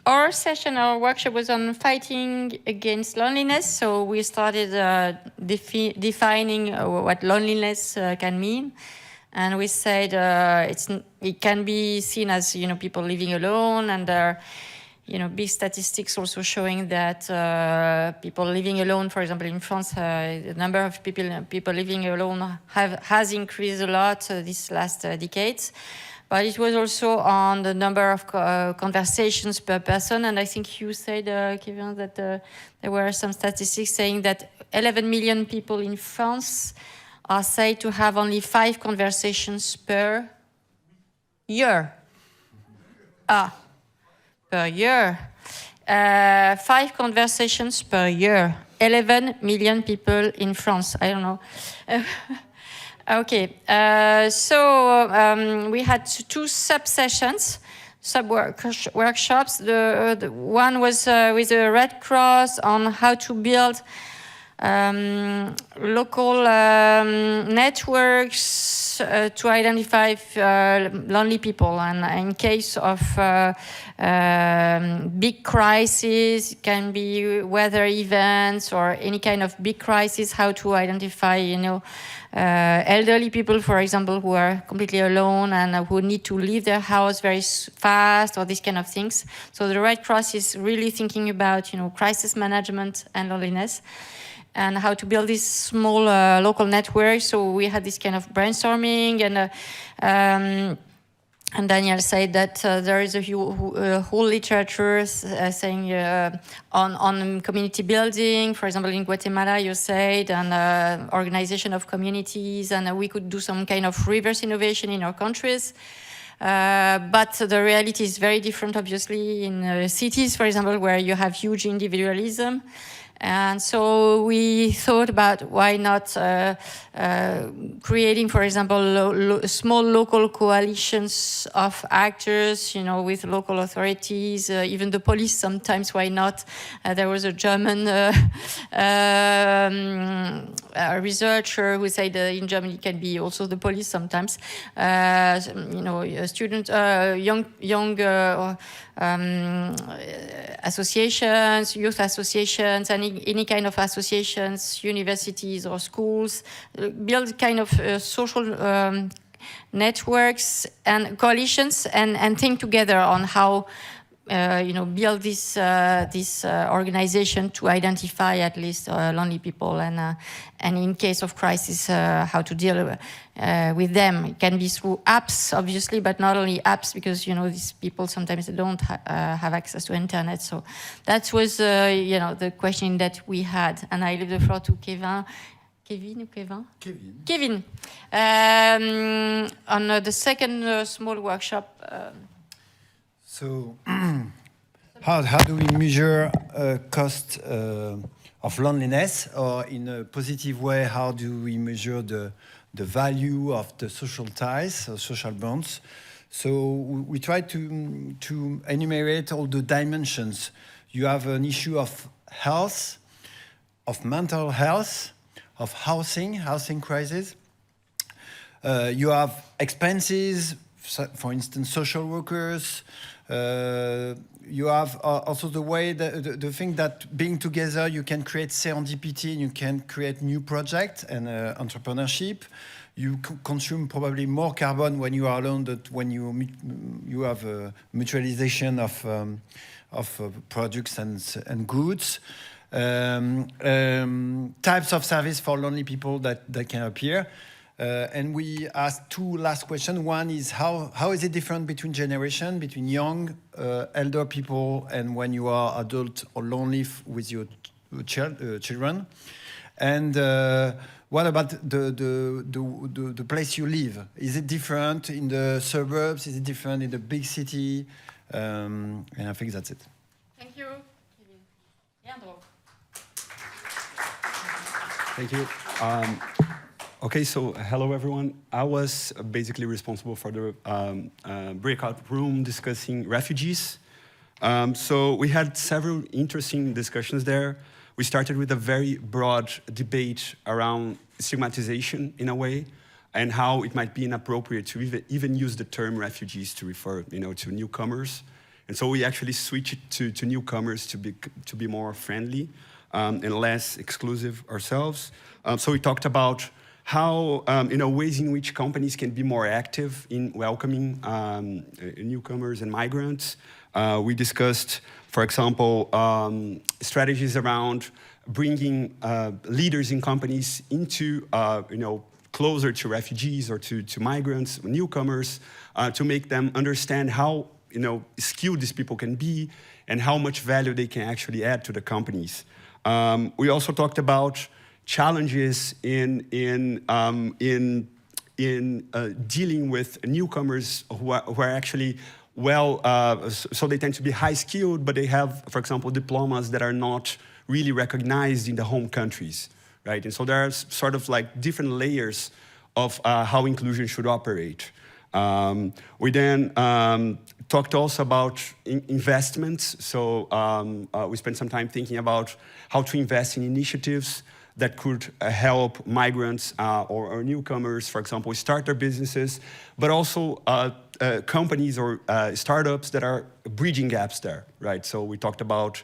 our workshop was on fighting against loneliness. So we started defining what loneliness can mean. And we said it can be seen as, people living alone, and there are, big statistics also showing that people living alone, for example, in France, the number of people living alone has increased a lot these last decades. But it was also on the number of conversations per person. And I think you said, Kevin, that there were some statistics saying that 11 million people in France are said to have only 5 conversations per year. Per year. 5 conversations per year. 11 million people in France. I don't know. Okay, so we had 2 sub-sessions, sub-workshops. The one was with the Red Cross on how to build local networks to identify lonely people, and in case of big crisis, it can be weather events or any kind of big crisis, how to identify, elderly people, for example, who are completely alone and who need to leave their house very fast, or these kind of things. So the Red Cross is really thinking about, crisis management and loneliness, and how to build this small local network. So we had this kind of brainstorming, and Daniel said that there is a whole literature saying on community building. For example, in Guatemala, you said, and organization of communities, and we could do some kind of reverse innovation in our countries. But the reality is very different, obviously, in cities, for example, where you have huge individualism. And so we thought about why not creating, for example, small local coalitions of actors, with local authorities, even the police sometimes, why not? There was a German researcher who said in Germany it can be also the police sometimes. Student, young associations, youth associations, and any kind of associations, universities or schools, build kind of social networks and coalitions, and think together on how build this organization to identify at least lonely people, and in case of crisis, how to deal with them. It can be through apps, obviously, but not only apps, because these people sometimes don't have access to internet. So that was the question that we had, and I leave the floor to Kevin. Kevin. On the second small workshop. So, how do we measure cost of loneliness, or in a positive way, how do we measure the value of the social ties, or social bonds? So we try to enumerate all the dimensions. You have an issue of health, of mental health, of housing crisis. You have expenses, for instance, social workers. You have also the way, the thing that being together, you can create serendipity, and you can create new projects and entrepreneurship. You consume probably more carbon when you are alone than when you have a mutualization of products and goods. Types of service for lonely people that can appear. And we asked 2 last questions. One is how is it different between generation, between young, elder people, and when you are adult or lonely with your children? And what about the place you live? Is it different in the suburbs? Is it different in the big city? And I think that's it. Thank you. Thank you. Okay, so hello everyone. I was basically responsible for the breakout room discussing refugees. So we had several interesting discussions there. We started with a very broad debate around stigmatization in a way, and how it might be inappropriate to even use the term refugees to refer, to newcomers. And so we actually switched to newcomers to be more friendly and less exclusive ourselves. So we talked about how, ways in which companies can be more active in welcoming newcomers and migrants. We discussed, for example, strategies around bringing leaders in companies into, closer to refugees or to migrants, newcomers, to make them understand how, skilled these people can be and how much value they can actually add to the companies. We also talked about challenges in dealing with newcomers who are actually so they tend to be high skilled, but they have, for example, diplomas that are not really recognized in the home countries, right? And so there are sort of like different layers of how inclusion should operate. We then talked also about investments. So we spent some time thinking about how to invest in initiatives that could help migrants or newcomers, for example, start their businesses, but also companies or startups that are bridging gaps there, right? So we talked about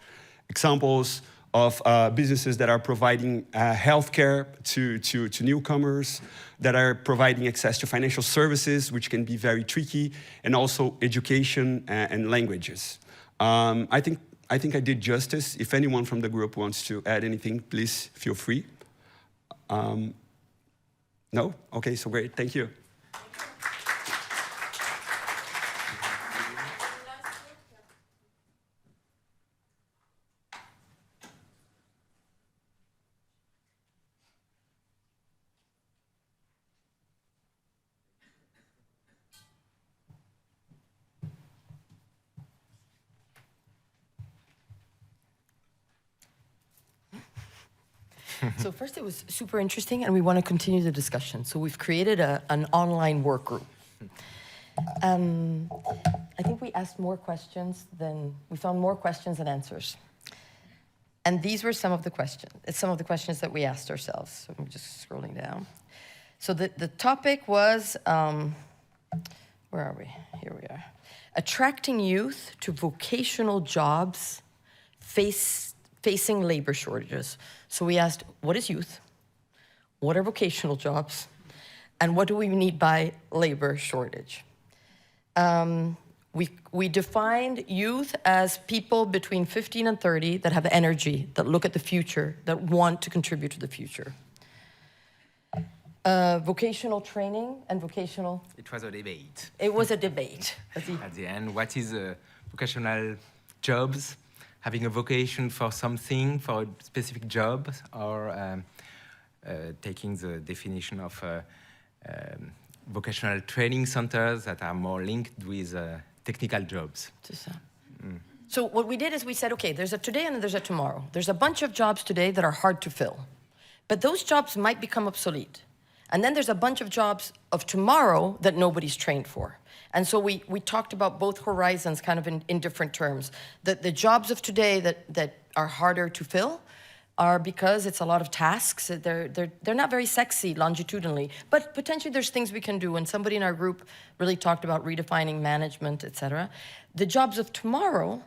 examples of businesses that are providing healthcare to newcomers, that are providing access to financial services, which can be very tricky, and also education and languages. I think I did justice. If anyone from the group wants to add anything, please feel free. No? Okay, so great, thank you. So first, it was super interesting, and we want to continue the discussion. So we've created an online work group. I think we asked more questions we found more questions than answers. And these were some of the questions that we asked ourselves. So I'm just scrolling down. So the topic was, where are we? Here we are. Attracting youth to vocational jobs facing labor shortages. So we asked, what is youth? What are vocational jobs? And what do we need by labor shortage? We defined youth as people between 15 and 30 that have energy, that look at the future, that want to contribute to the future. Vocational training and vocational... It was a debate. It was a debate. At the end, what is vocational jobs? Having a vocation for something, for a specific job, or taking the definition of vocational training centers that are more linked with technical jobs. So what we did is we said, okay, there's a today and there's a tomorrow. There's a bunch of jobs today that are hard to fill, but those jobs might become obsolete. And then there's a bunch of jobs of tomorrow that nobody's trained for. And so we talked about both horizons kind of in different terms. The jobs of today that are harder to fill are because it's a lot of tasks. They're not very sexy longitudinally, but potentially there's things we can do. And somebody in our group really talked about redefining management, et cetera. The jobs of tomorrow,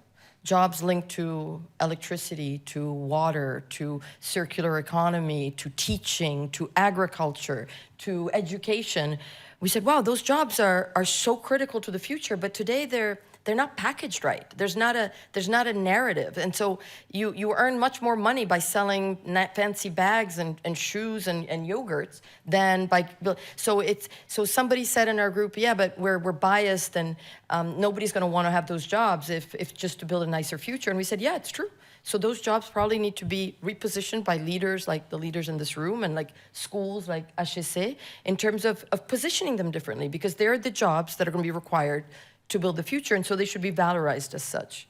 jobs linked to electricity, to water, to circular economy, to teaching, to agriculture, to education. We said, wow, those jobs are so critical to the future, but today they're not packaged right. There's not a narrative. And so you earn much more money by selling fancy bags and shoes and yogurts than by, so somebody said in our group, yeah, but we're biased and nobody's gonna wanna have those jobs if just to build a nicer future. And we said, yeah, it's true. So those jobs probably need to be repositioned by leaders like the leaders in this room and like schools like HEC in terms of positioning them differently, because they're the jobs that are going to be required to build the future, and so they should be valorized as such.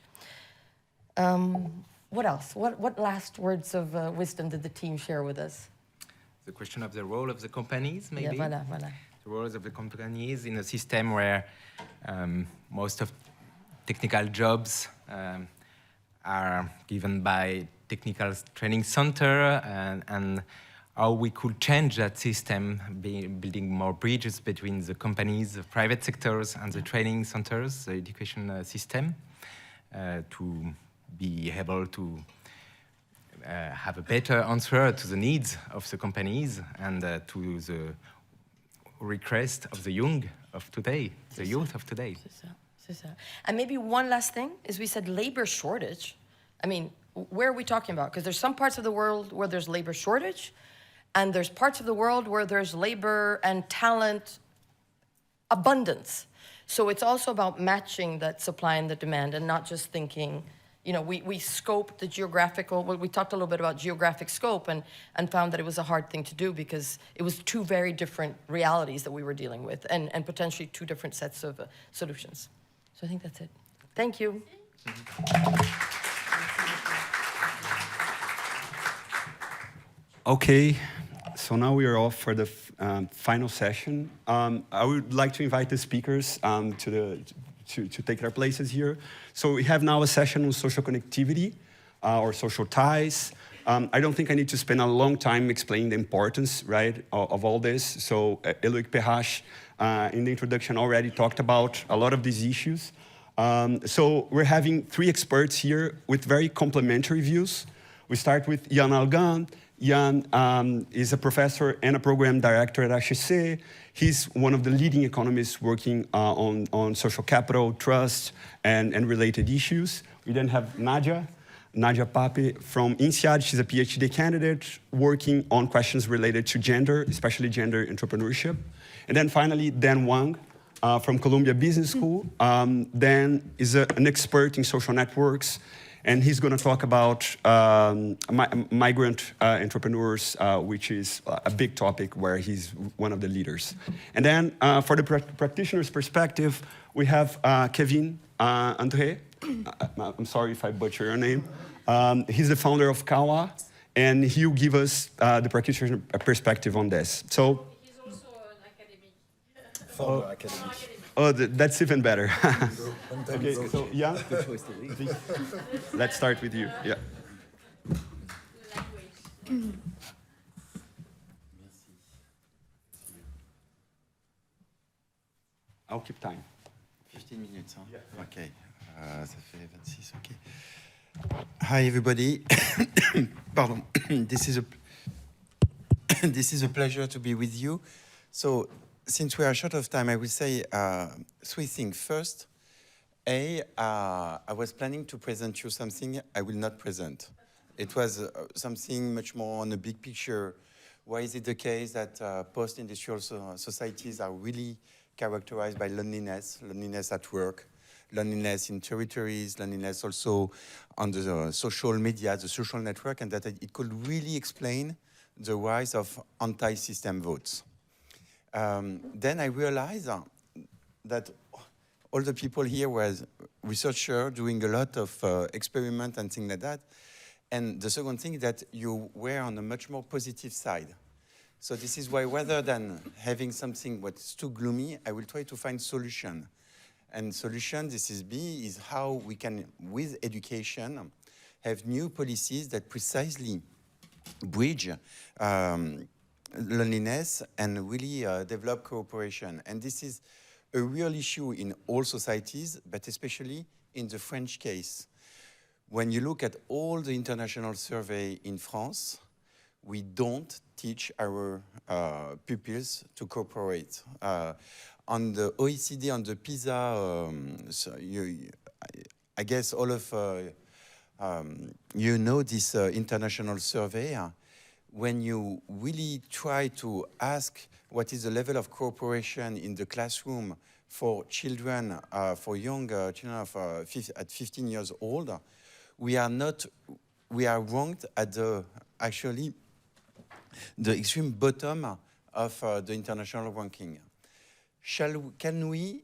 What else? What last words of wisdom did the team share with us? The question of the role of the companies, maybe? Yeah, voilà. The roles of the companies in a system where most of technical jobs are given by technical training center, and how we could change that system, building more bridges between the companies, the private sectors, and the training centers, the education system. to be able to have a better answer to the needs of the companies and to the request of the young of today, the youth of today. C'est ça. And maybe one last thing is we said labor shortage. I mean, where are we talking about? Because there's some parts of the world where there's labor shortage, and there's parts of the world where there's labor and talent abundance. So it's also about matching that supply and the demand and not just thinking, you know, we scoped the geographical, we talked a little bit about geographic scope and found that it was a hard thing to do because it was two very different realities that we were dealing with and potentially two different sets of solutions. So I think that's it. Thank you. Okay, so now we are off for the final session. I would like to invite the speakers to take their places here. So we have now a session on social connectivity or social ties. I don't think I need to spend a long time explaining the importance, right, of all this. So Eloïc Perrache in the introduction already talked about a lot of these issues. So we're having 3 experts here with very complementary views. We start with Yann Algan. Yann is a professor and a program director at HEC. He's one of the leading economists working on social capital, trust, and related issues. We then have Nadia Pape from INSEAD. She's a PhD candidate working on questions related to gender, especially gender entrepreneurship. And then finally, Dan Wang from Columbia Business School. Dan is an expert in social networks, and he's going to talk about migrant entrepreneurs, which is a big topic where he's one of the leaders. And then for the practitioner's perspective, we have Kevin André. I'm sorry if I butcher your name. He's the founder of Kawa, and he'll give us the practitioner perspective on this. So, He's also an academic. Former academic. oh, that's even better. Okay, so yeah, let's start with you. Yeah. I'll keep time. 15 minutes, huh? Yeah. Okay. Ça fait 26, okay. Hi, everybody. Pardon. This is a pleasure to be with you. So, since we are short of time, I will say 3 things. First, I was planning to present you something I will not present. It was something much more on the big picture. Why is it the case that post-industrial societies are really characterized by loneliness at work, loneliness in territories, loneliness also on the social media, the social network, and that it could really explain the rise of anti-system votes. Then I realized that all the people here were researchers doing a lot of experiments and things like that. And the second thing is that you were on a much more positive side. So this is why rather than having something what's too gloomy, I will try to find solution. And solution, this is B, is how we can, with education, have new policies that precisely bridge loneliness and really develop cooperation. And this is a real issue in all societies, but especially in the French case. When you look at all the international survey in France, we don't teach our pupils to cooperate. On the OECD, on the PISA, I guess all of you know this international survey. When you really try to ask what is the level of cooperation in the classroom for children, for young children at 15 years old, we are ranked at actually the extreme bottom of the international ranking. Can we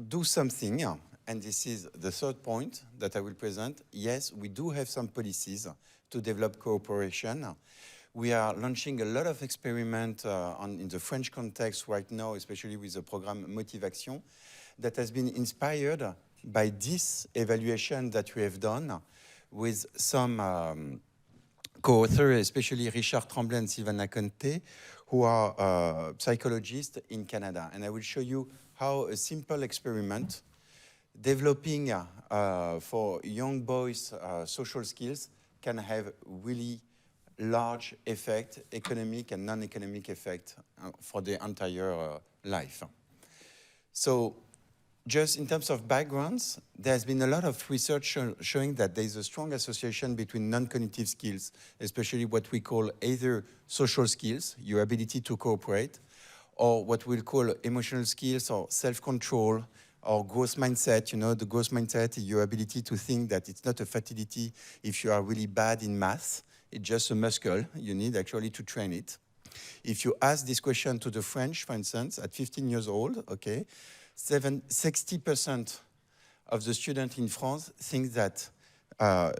do something? And this is the third point that I will present. Yes, we do have some policies to develop cooperation. We are launching a lot of experiments in the French context right now, especially with the program Motivation, that has been inspired by this evaluation that we have done with some co-authors, especially Richard Tremblay and Sylvana Conte, who are psychologists in Canada. And I will show you how a simple experiment developing for young boys social skills can have really large effect, economic and non-economic effect for the entire life. So just in terms of backgrounds, there's been a lot of research showing that there's a strong association between non-cognitive skills, especially what we call either social skills, your ability to cooperate, or what we'll call emotional skills or self-control, or growth mindset. You know, the growth mindset is your ability to think that it's not a fatality if you are really bad in math. It's just a muscle. You need actually to train it. If you ask this question to the French, for instance, at 15 years old, okay, 60% of the students in France think that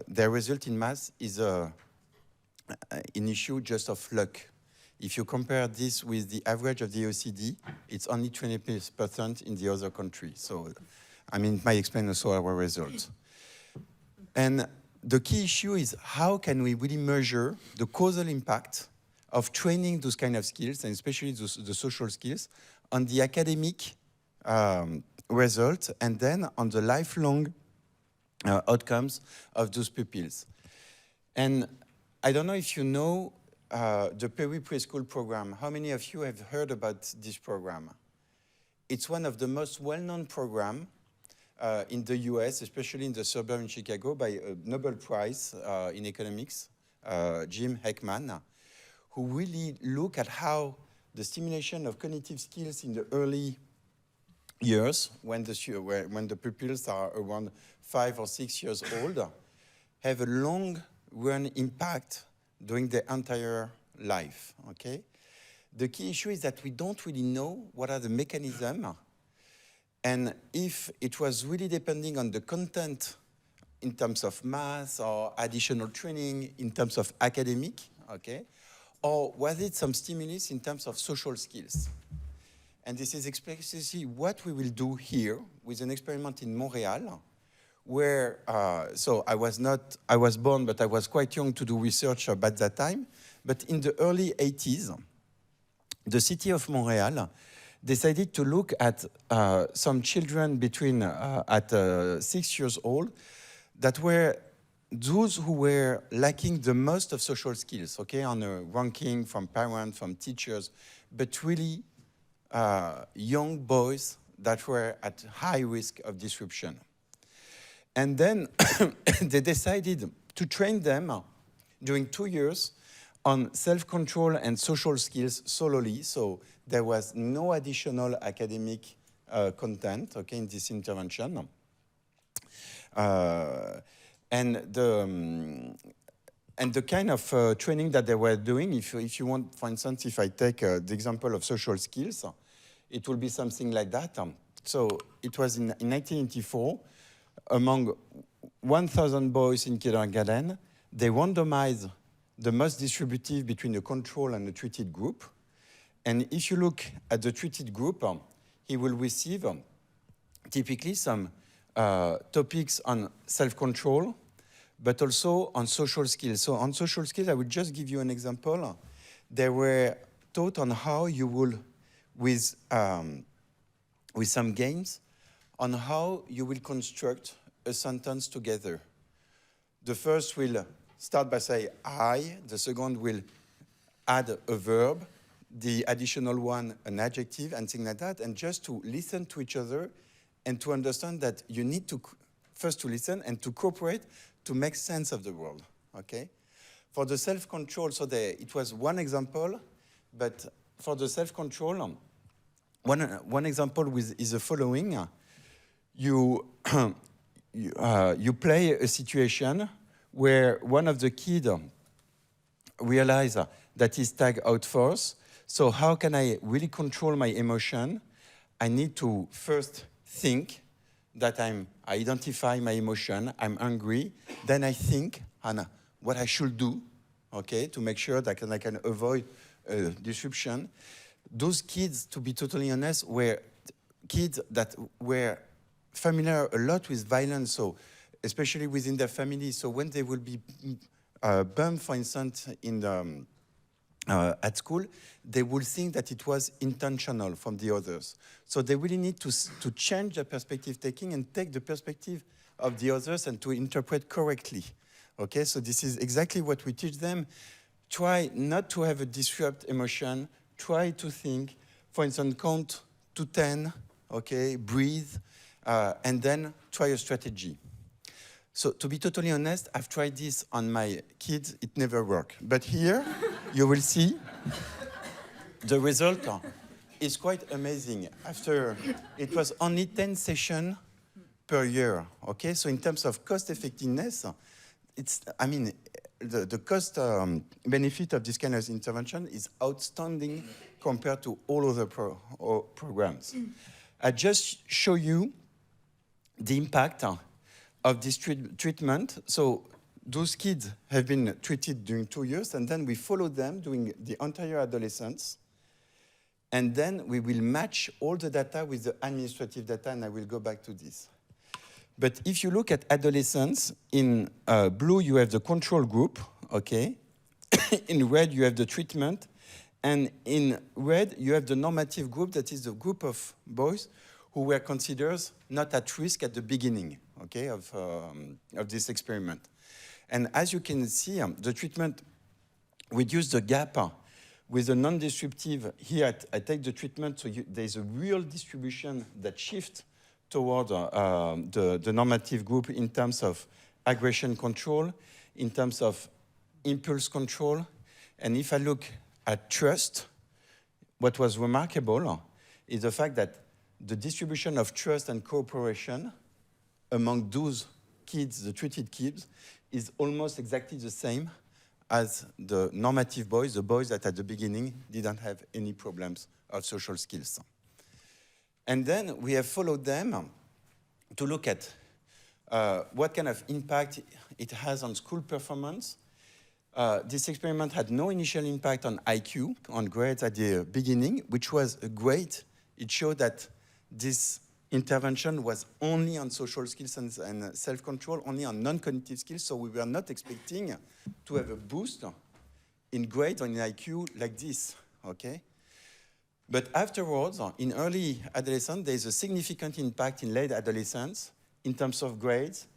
their result in math is an issue just of luck. If you compare this with the average of the OECD, it's only 20% in the other countries. So, I mean, it might explain also our results. And the key issue is how can we really measure the causal impact of training those kind of skills, and especially the social skills, on the academic result, and then on the lifelong outcomes of those pupils. And I don't know if you know the Peri Preschool program. How many of you have heard about this program? It's one of the most well-known programs in the US, especially in the suburb in Chicago, by a Nobel Prize in economics, Jim Heckman, who really look at how the stimulation of cognitive skills in the early years, when the pupils are around 5 or 6 years old, have a long-run impact during their entire life, okay? The key issue is that we don't really know what are the mechanisms, and if it was really depending on the content in terms of math or additional training in terms of academic, okay? Or was it some stimulus in terms of social skills? And this is explicitly what we will do here with an experiment in Montreal, where, so I was born, but I was quite young to do research about that time. But in the early 80s, the city of Montreal decided to look at some children between at 6 years old that were those who were lacking the most of social skills, okay, on a ranking from parents, from teachers, but really young boys that were at high risk of disruption. And then they decided to train them during 2 years on self-control and social skills solely, so there was no additional academic content, okay, in this intervention. And the kind of training that they were doing, if you want, for instance, if I take the example of social skills, it will be something like that. So it was in 1984, among 1,000 boys in kindergarten, they randomized the most distributive between the control and the treated group. And if you look at the treated group, he will receive typically some topics on self-control, but also on social skills. So on social skills, I will just give you an example. They were taught on how you will, with some games, on how you will construct a sentence together. The first will start by saying I, the second will add a verb, the additional one an adjective, and things like that, and just to listen to each other and to understand that you need to first to listen and to cooperate to make sense of the world, okay? For the self-control, so it was one example, but for the self-control, one example is the following. You play a situation where one of the kids realizes that he's tagged out first. So how can I really control my emotion? I need to first think that I identify my emotion, I'm angry, then I think on what I should do, okay, to make sure that I can avoid disruption. Those kids, to be totally honest, were kids that were familiar a lot with violence, so especially within their family. So when they will be bumped, for instance, in at school, they will think that it was intentional from the others. So they really need to change their perspective taking and take the perspective of the others and to interpret correctly. Okay, so this is exactly what we teach them. Try not to have a disrupt emotion. Try to think, for instance, count to 10, okay, breathe, and then try a strategy. So to be totally honest, I've tried this on my kids, it never worked. But here, you will see the result is quite amazing. After, it was only 10 sessions per year, okay? So in terms of cost effectiveness, it's, I mean, the cost benefit of this kind of intervention is outstanding compared to all other programs. I just show you the impact of this treatment. So those kids have been treated during 2 years, and then we follow them during the entire adolescence. And then we will match all the data with the administrative data, and I will go back to this. But if you look at adolescents, in blue you have the control group, okay? In red you have the treatment, and in red you have the normative group, that is the group of boys who were considered not at risk at the beginning, okay, of this experiment. And as you can see, the treatment reduced the gap with the non-disruptive. Here I take the treatment, so there's a real distribution that shifts toward the normative group in terms of aggression control, in terms of impulse control. And if I look at trust, what was remarkable is the fact that the distribution of trust and cooperation among those kids, the treated kids, is almost exactly the same as the normative boys, the boys that at the beginning didn't have any problems of social skills. And then we have followed them to look at what kind of impact it has on school performance. This experiment had no initial impact on IQ, on grades at the beginning, which was great. It showed that this intervention was only on social skills and self-control, only on non-cognitive skills, so we were not expecting to have a boost in grades or in IQ like this, okay? But afterwards, in early adolescence, there is a significant impact in late adolescence in terms of grades,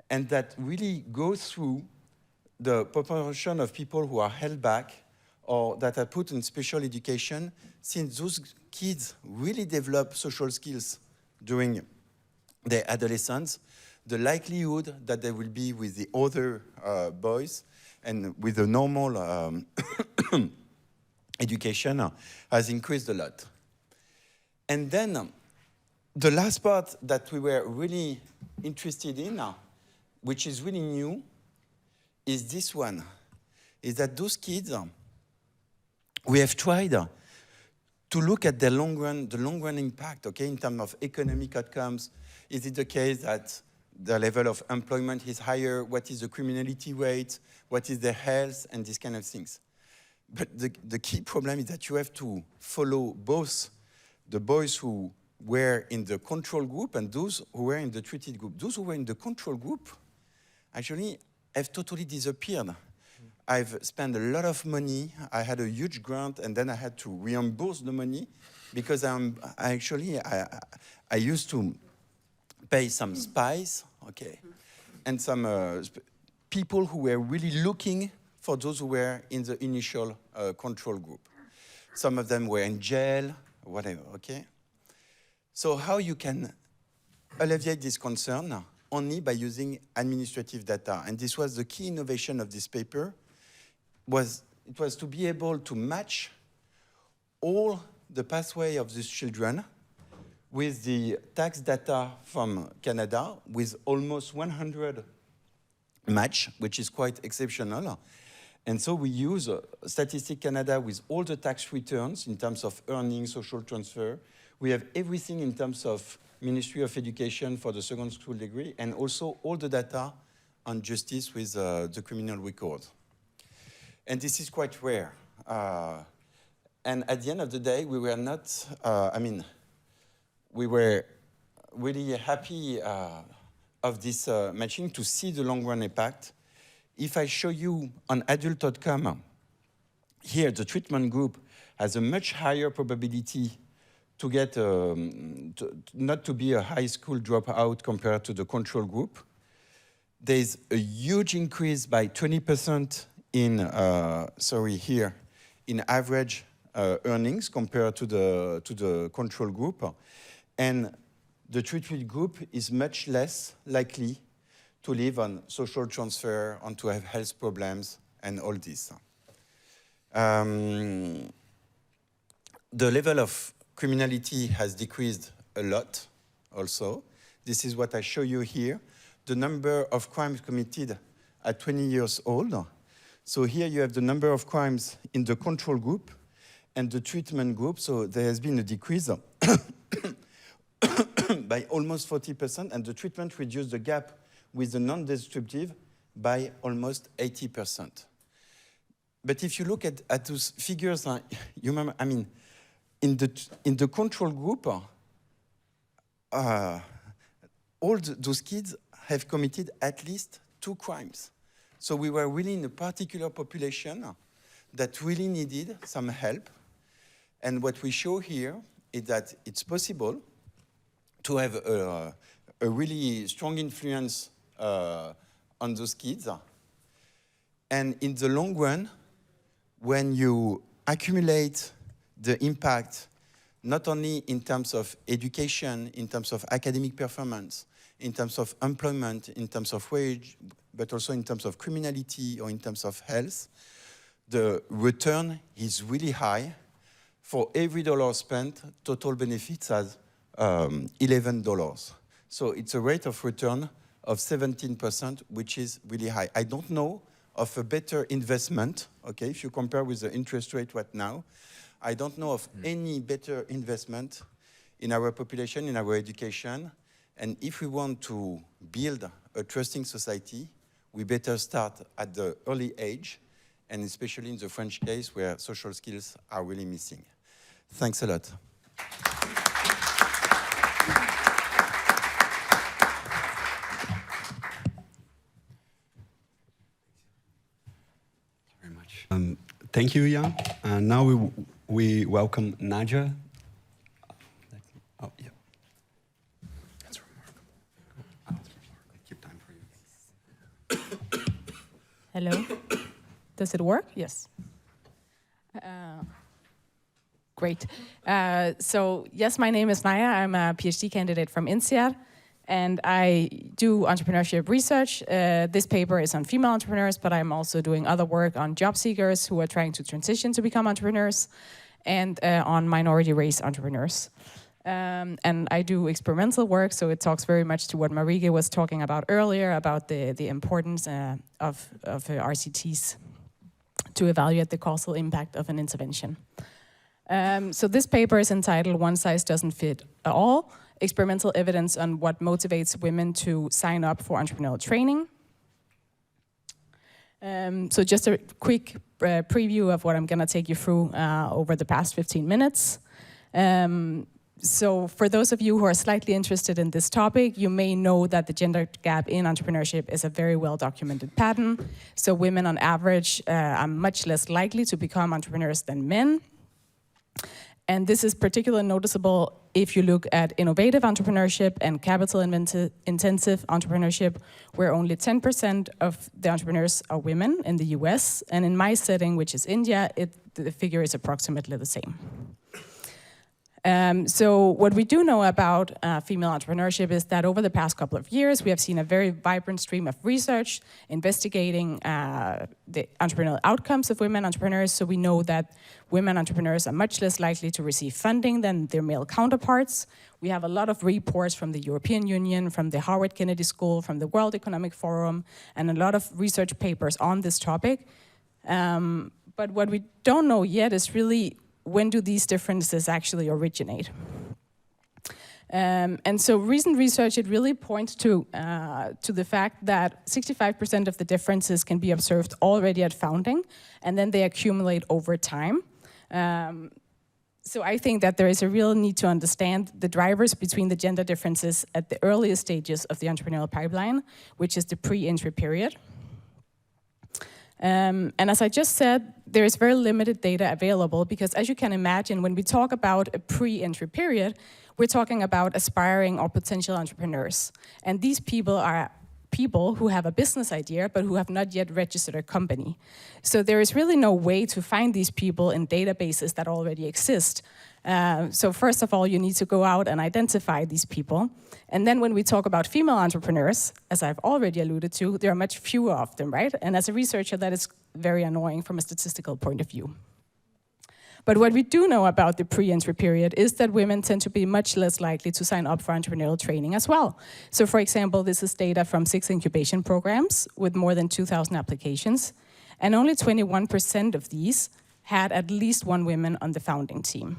and that really goes through the proportion of people who are held back or that are put in special education, since those kids really develop social skills during their adolescence, the likelihood that they will be with the other boys and with the normal education has increased a lot. And then the last part that we were really interested in, which is really new, is this one, is that those kids, we have tried to look at the long run impact, okay, in terms of economic outcomes. Is it the case that the level of employment is higher? What is the criminality rate? What is the health? And these kind of things. But the key problem is that you have to follow both the boys who were in the control group and those who were in the treated group. Those who were in the control group actually have totally disappeared. I've spent a lot of money. I had a huge grant, and then I had to reimburse the money because I used to pay some spies, okay, and some people who were really looking for those who were in the initial control group. Some of them were in jail, whatever, okay? So how you can alleviate this concern? Only by using administrative data. And this was the key innovation of this paper, it was to be able to match all the pathway of these children with the tax data from Canada with almost 100 match, which is quite exceptional. And so we use Statistics Canada with all the tax returns in terms of earnings, social transfer. We have everything in terms of Ministry of Education for the second school degree, and also all the data on justice with the criminal record. And this is quite rare. And at the end of the day, we were not, we were really happy of this matching to see the long run impact. If I show you on adult outcome, here the treatment group has a much higher probability to get, not to be a high school dropout compared to the control group. There's a huge increase by 20% in, here, in average earnings compared to the control group. And the treated group is much less likely to live on social transfer, and to have health problems, and all this. The level of criminality has decreased a lot also. This is what I show you here. The number of crimes committed at 20 years old. So here you have the number of crimes in the control group and the treatment group. So there has been a decrease by almost 40%, and the treatment reduced the gap with the non-destructive by almost 80%. But if you look at those figures, you remember, I mean, in the control group, all those kids have committed at least 2 crimes. So we were really in a particular population that really needed some help. And what we show here is that it's possible to have a really strong influence on those kids. And in the long run, when you accumulate the impact, not only in terms of education, in terms of academic performance, in terms of employment, in terms of wage, but also in terms of criminality or in terms of health, the return is really high. For every dollar spent, total benefits as $11. So it's a rate of return of 17%, which is really high. I don't know of a better investment, okay, if you compare with the interest rate right now, I don't know of any better investment in our population, in our education. And if we want to build a trusting society, we better start at the early age, and especially in the French case where social skills are really missing. Thanks a lot. Very much. Thank you, Jan. And now we welcome Nadia. Oh, yeah. That's remarkable. I keep time for you. Hello. Does it work? Yes. Great. So yes, my name is Naya. I'm a PhD candidate from INSEAD, and I do entrepreneurship research. This paper is on female entrepreneurs, but I'm also doing other work on job seekers who are trying to transition to become entrepreneurs, and on minority race entrepreneurs. And I do experimental work, so it talks very much to what Marike was talking about earlier, about the importance of RCTs to evaluate the causal impact of an intervention. So this paper is entitled "One Size Doesn't Fit All: Experimental Evidence on What Motivates Women to Sign Up for Entrepreneurial Training." So just a quick preview of what I'm going to take you through over the past 15 minutes. So for those of you who are slightly interested in this topic, you may know that the gender gap in entrepreneurship is a very well-documented pattern. So women on average are much less likely to become entrepreneurs than men. And this is particularly noticeable if you look at innovative entrepreneurship and capital-intensive entrepreneurship, where only 10% of the entrepreneurs are women in the US. And in my setting, which is India, the figure is approximately the same. So what we do know about female entrepreneurship is that over the past couple of years, we have seen a very vibrant stream of research investigating the entrepreneurial outcomes of women entrepreneurs. So we know that women entrepreneurs are much less likely to receive funding than their male counterparts. We have a lot of reports from the European Union, from the Harvard Kennedy School, from the World Economic Forum, and a lot of research papers on this topic. But what we don't know yet is really, when do these differences actually originate? And so recent research, it really points to the fact that 65% of the differences can be observed already at founding, and then they accumulate over time. So I think that there is a real need to understand the drivers between the gender differences at the earliest stages of the entrepreneurial pipeline, which is the pre-entry period. And as I just said, there is very limited data available because, as you can imagine, when we talk about a pre-entry period, we're talking about aspiring or potential entrepreneurs. And these people are people who have a business idea but who have not yet registered a company. So there is really no way to find these people in databases that already exist. So first of all, you need to go out and identify these people. And then when we talk about female entrepreneurs, as I've already alluded to, there are much fewer of them, right? And as a researcher, that is very annoying from a statistical point of view. But what we do know about the pre-entry period is that women tend to be much less likely to sign up for entrepreneurial training as well. So for example, this is data from 6 incubation programs with more than 2,000 applications. And only 21% of these had at least one woman on the founding team.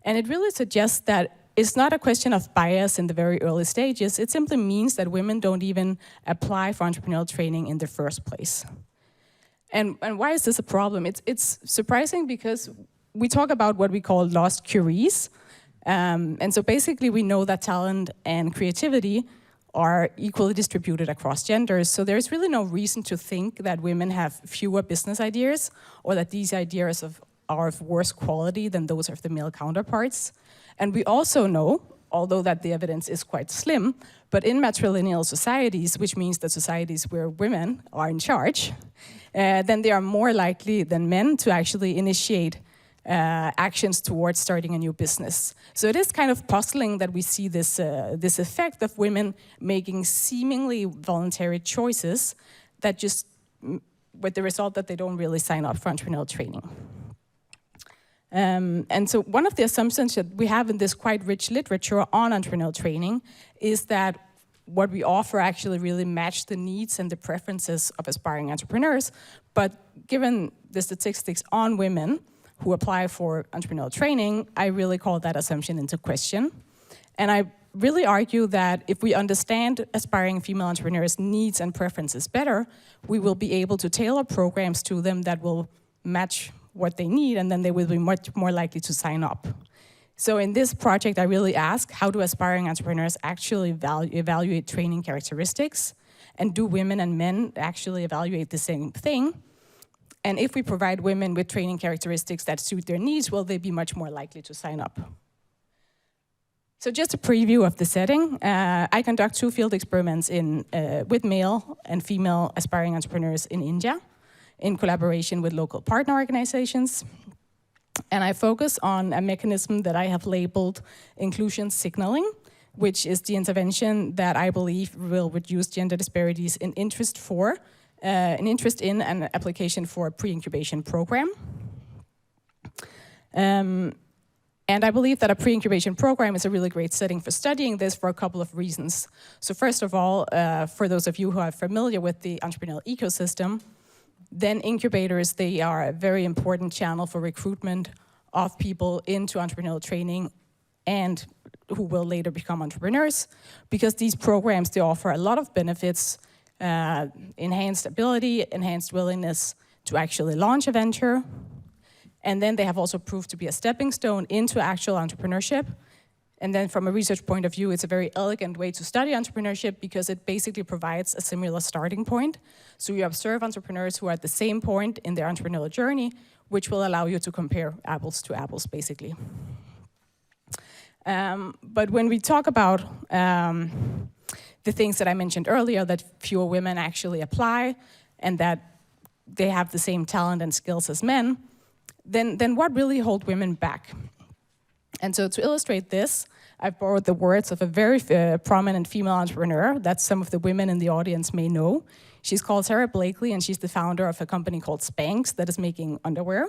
And it really suggests that it's not a question of bias in the very early stages. It simply means that women don't even apply for entrepreneurial training in the first place. And why is this a problem? It's surprising because we talk about what we call lost curies. And so basically we know that talent and creativity are equally distributed across genders. So there's really no reason to think that women have fewer business ideas or that these ideas are of worse quality than those of the male counterparts. And we also know, although that the evidence is quite slim, but in matrilineal societies, which means the societies where women are in charge, then they are more likely than men to actually initiate actions towards starting a new business. So it is kind of puzzling that we see this effect of women making seemingly voluntary choices that just, with the result that they don't really sign up for entrepreneurial training. And so one of the assumptions that we have in this quite rich literature on entrepreneurial training is that what we offer actually really match the needs and the preferences of aspiring entrepreneurs. But given the statistics on women who apply for entrepreneurial training, I really call that assumption into question. And I really argue that if we understand aspiring female entrepreneurs' needs and preferences better, we will be able to tailor programs to them that will match what they need, and then they will be much more likely to sign up. So in this project, I really ask, how do aspiring entrepreneurs actually evaluate training characteristics? And do women and men actually evaluate the same thing? And if we provide women with training characteristics that suit their needs, will they be much more likely to sign up? So just a preview of the setting. I conduct 2 field experiments with male and female aspiring entrepreneurs in India, in collaboration with local partner organizations. And I focus on a mechanism that I have labeled inclusion signaling, which is the intervention that I believe will reduce gender disparities in interest in an application for a pre-incubation program. And I believe that a pre-incubation program is a really great setting for studying this for a couple of reasons. So first of all, for those of you who are familiar with the entrepreneurial ecosystem, then incubators, they are a very important channel for recruitment of people into entrepreneurial training and who will later become entrepreneurs, because these programs, they offer a lot of benefits, enhanced ability, enhanced willingness to actually launch a venture. And then they have also proved to be a stepping stone into actual entrepreneurship. And then from a research point of view, it's a very elegant way to study entrepreneurship because it basically provides a similar starting point. So you observe entrepreneurs who are at the same point in their entrepreneurial journey, which will allow you to compare apples to apples, basically. But when we talk about the things that I mentioned earlier, that fewer women actually apply and that they have the same talent and skills as men, then what really holds women back? And so to illustrate this, I've borrowed the words of a very prominent female entrepreneur that some of the women in the audience may know. She's called Sarah Blakely, and she's the founder of a company called Spanx that is making underwear.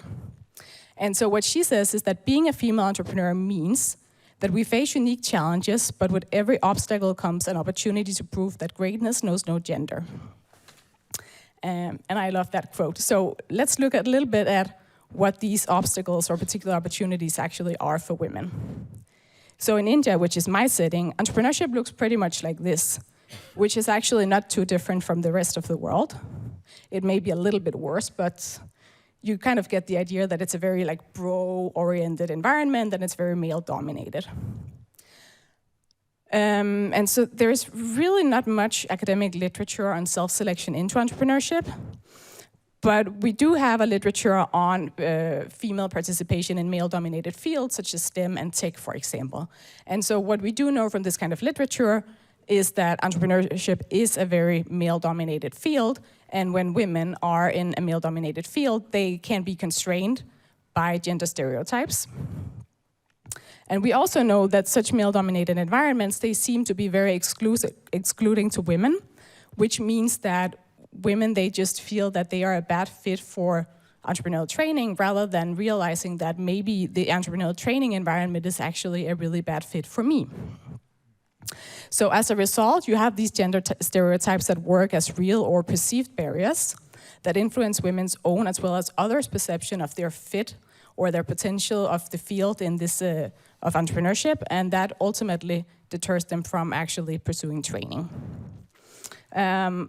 And so what she says is that being a female entrepreneur means that we face unique challenges, but with every obstacle comes an opportunity to prove that greatness knows no gender. And I love that quote. So let's look a little bit at what these obstacles or particular opportunities actually are for women. So in India, which is my setting, entrepreneurship looks pretty much like this, which is actually not too different from the rest of the world. It may be a little bit worse, but you kind of get the idea that it's a very bro-oriented environment and it's very male-dominated. And so there's really not much academic literature on self-selection into entrepreneurship. But we do have a literature on female participation in male-dominated fields, such as STEM and tech, for example. And so what we do know from this kind of literature is that entrepreneurship is a very male-dominated field, and when women are in a male-dominated field, they can be constrained by gender stereotypes. And we also know that such male-dominated environments, they seem to be very excluding to women, which means that women, they just feel that they are a bad fit for entrepreneurial training rather than realizing that maybe the entrepreneurial training environment is actually a really bad fit for me. So as a result, you have these gender stereotypes that work as real or perceived barriers that influence women's own as well as others' perception of their fit or their potential of the field in this of entrepreneurship, and that ultimately deters them from actually pursuing training.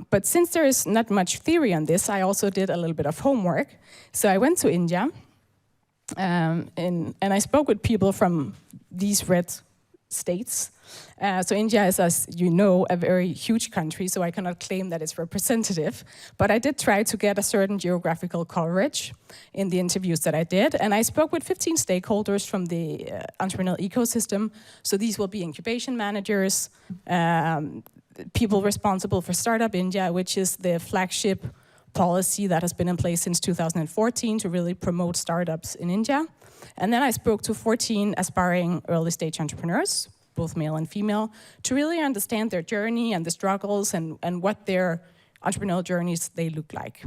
But since there is not much theory on this, I also did a little bit of homework. So I went to India, and I spoke with people from these red states. So India is, as you know, a very huge country, so I cannot claim that it's representative. But I did try to get a certain geographical coverage in the interviews that I did. And I spoke with 15 stakeholders from the entrepreneurial ecosystem. So these will be incubation managers, people responsible for Startup India, which is the flagship policy that has been in place since 2014 to really promote startups in India. And then I spoke to 14 aspiring early stage entrepreneurs, both male and female, to really understand their journey and the struggles and what their entrepreneurial journeys they look like.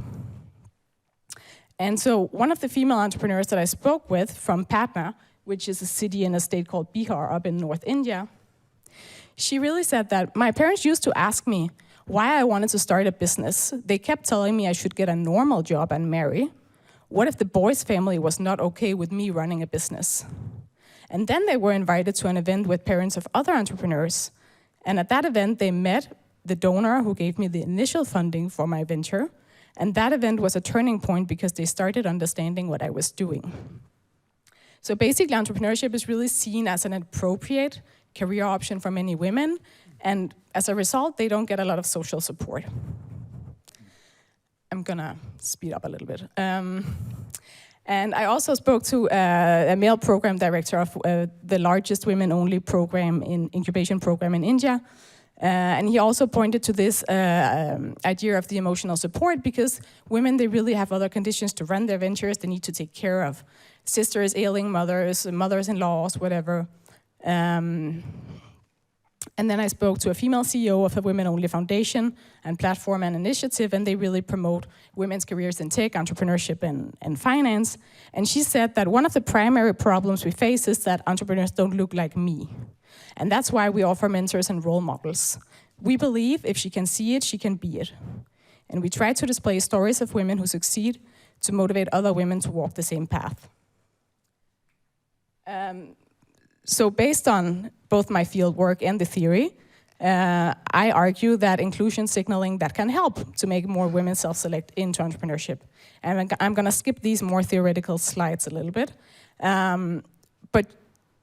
And so one of the female entrepreneurs that I spoke with from Patna, which is a city in a state called Bihar up in North India, she really said that my parents used to ask me why I wanted to start a business. They kept telling me I should get a normal job and marry. What if the boy's family was not okay with me running a business? And then they were invited to an event with parents of other entrepreneurs. And at that event, they met the donor who gave me the initial funding for my venture. And that event was a turning point because they started understanding what I was doing. So basically, entrepreneurship is really seen as an appropriate career option for many women, and as a result, they don't get a lot of social support. I'm gonna speed up a little bit. And I also spoke to a male program director of the largest women-only incubation program in India, and he also pointed to this idea of the emotional support, because women, they really have other conditions to run their ventures. They need to take care of sisters, ailing mothers, mothers-in-laws, whatever. And then I spoke to a female CEO of a women-only foundation and platform and initiative, and they really promote women's careers in tech, entrepreneurship, and finance. And she said that one of the primary problems we face is that entrepreneurs don't look like me. And that's why we offer mentors and role models. We believe if she can see it, she can be it. And we try to display stories of women who succeed to motivate other women to walk the same path. So based on both my field work and the theory, I argue that inclusion signaling that can help to make more women self-select into entrepreneurship. And I'm gonna skip these more theoretical slides a little bit. But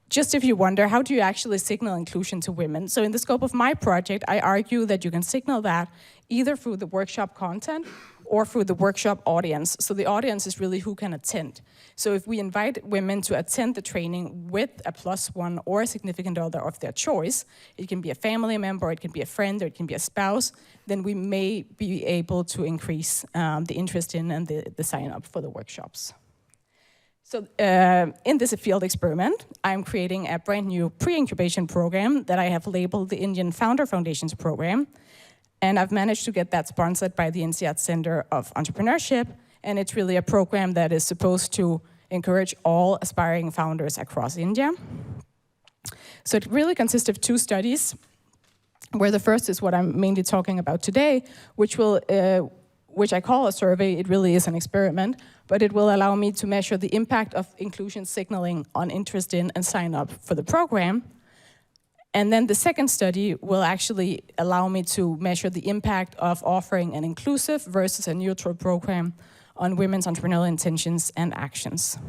just if you wonder, how do you actually signal inclusion to women? So in the scope of my project, I argue that you can signal that either through the workshop content or through the workshop audience. So the audience is really who can attend. So if we invite women to attend the training with a +1 or a significant other of their choice, it can be a family member, it can be a friend, or it can be a spouse, then we may be able to increase the interest in and the sign up for the workshops. So in this field experiment, I'm creating a brand new pre-incubation program that I have labeled the Indian Founder Foundations Program. And I've managed to get that sponsored by the INSEAD Center of Entrepreneurship. And it's really a program that is supposed to encourage all aspiring founders across India. So it really consists of 2 studies, where the first is what I'm mainly talking about today, which I call a survey. It really is an experiment, but it will allow me to measure the impact of inclusion signaling on interest in and sign up for the program. And then the second study will actually allow me to measure the impact of offering an inclusive versus a neutral program on women's entrepreneurial intentions and actions.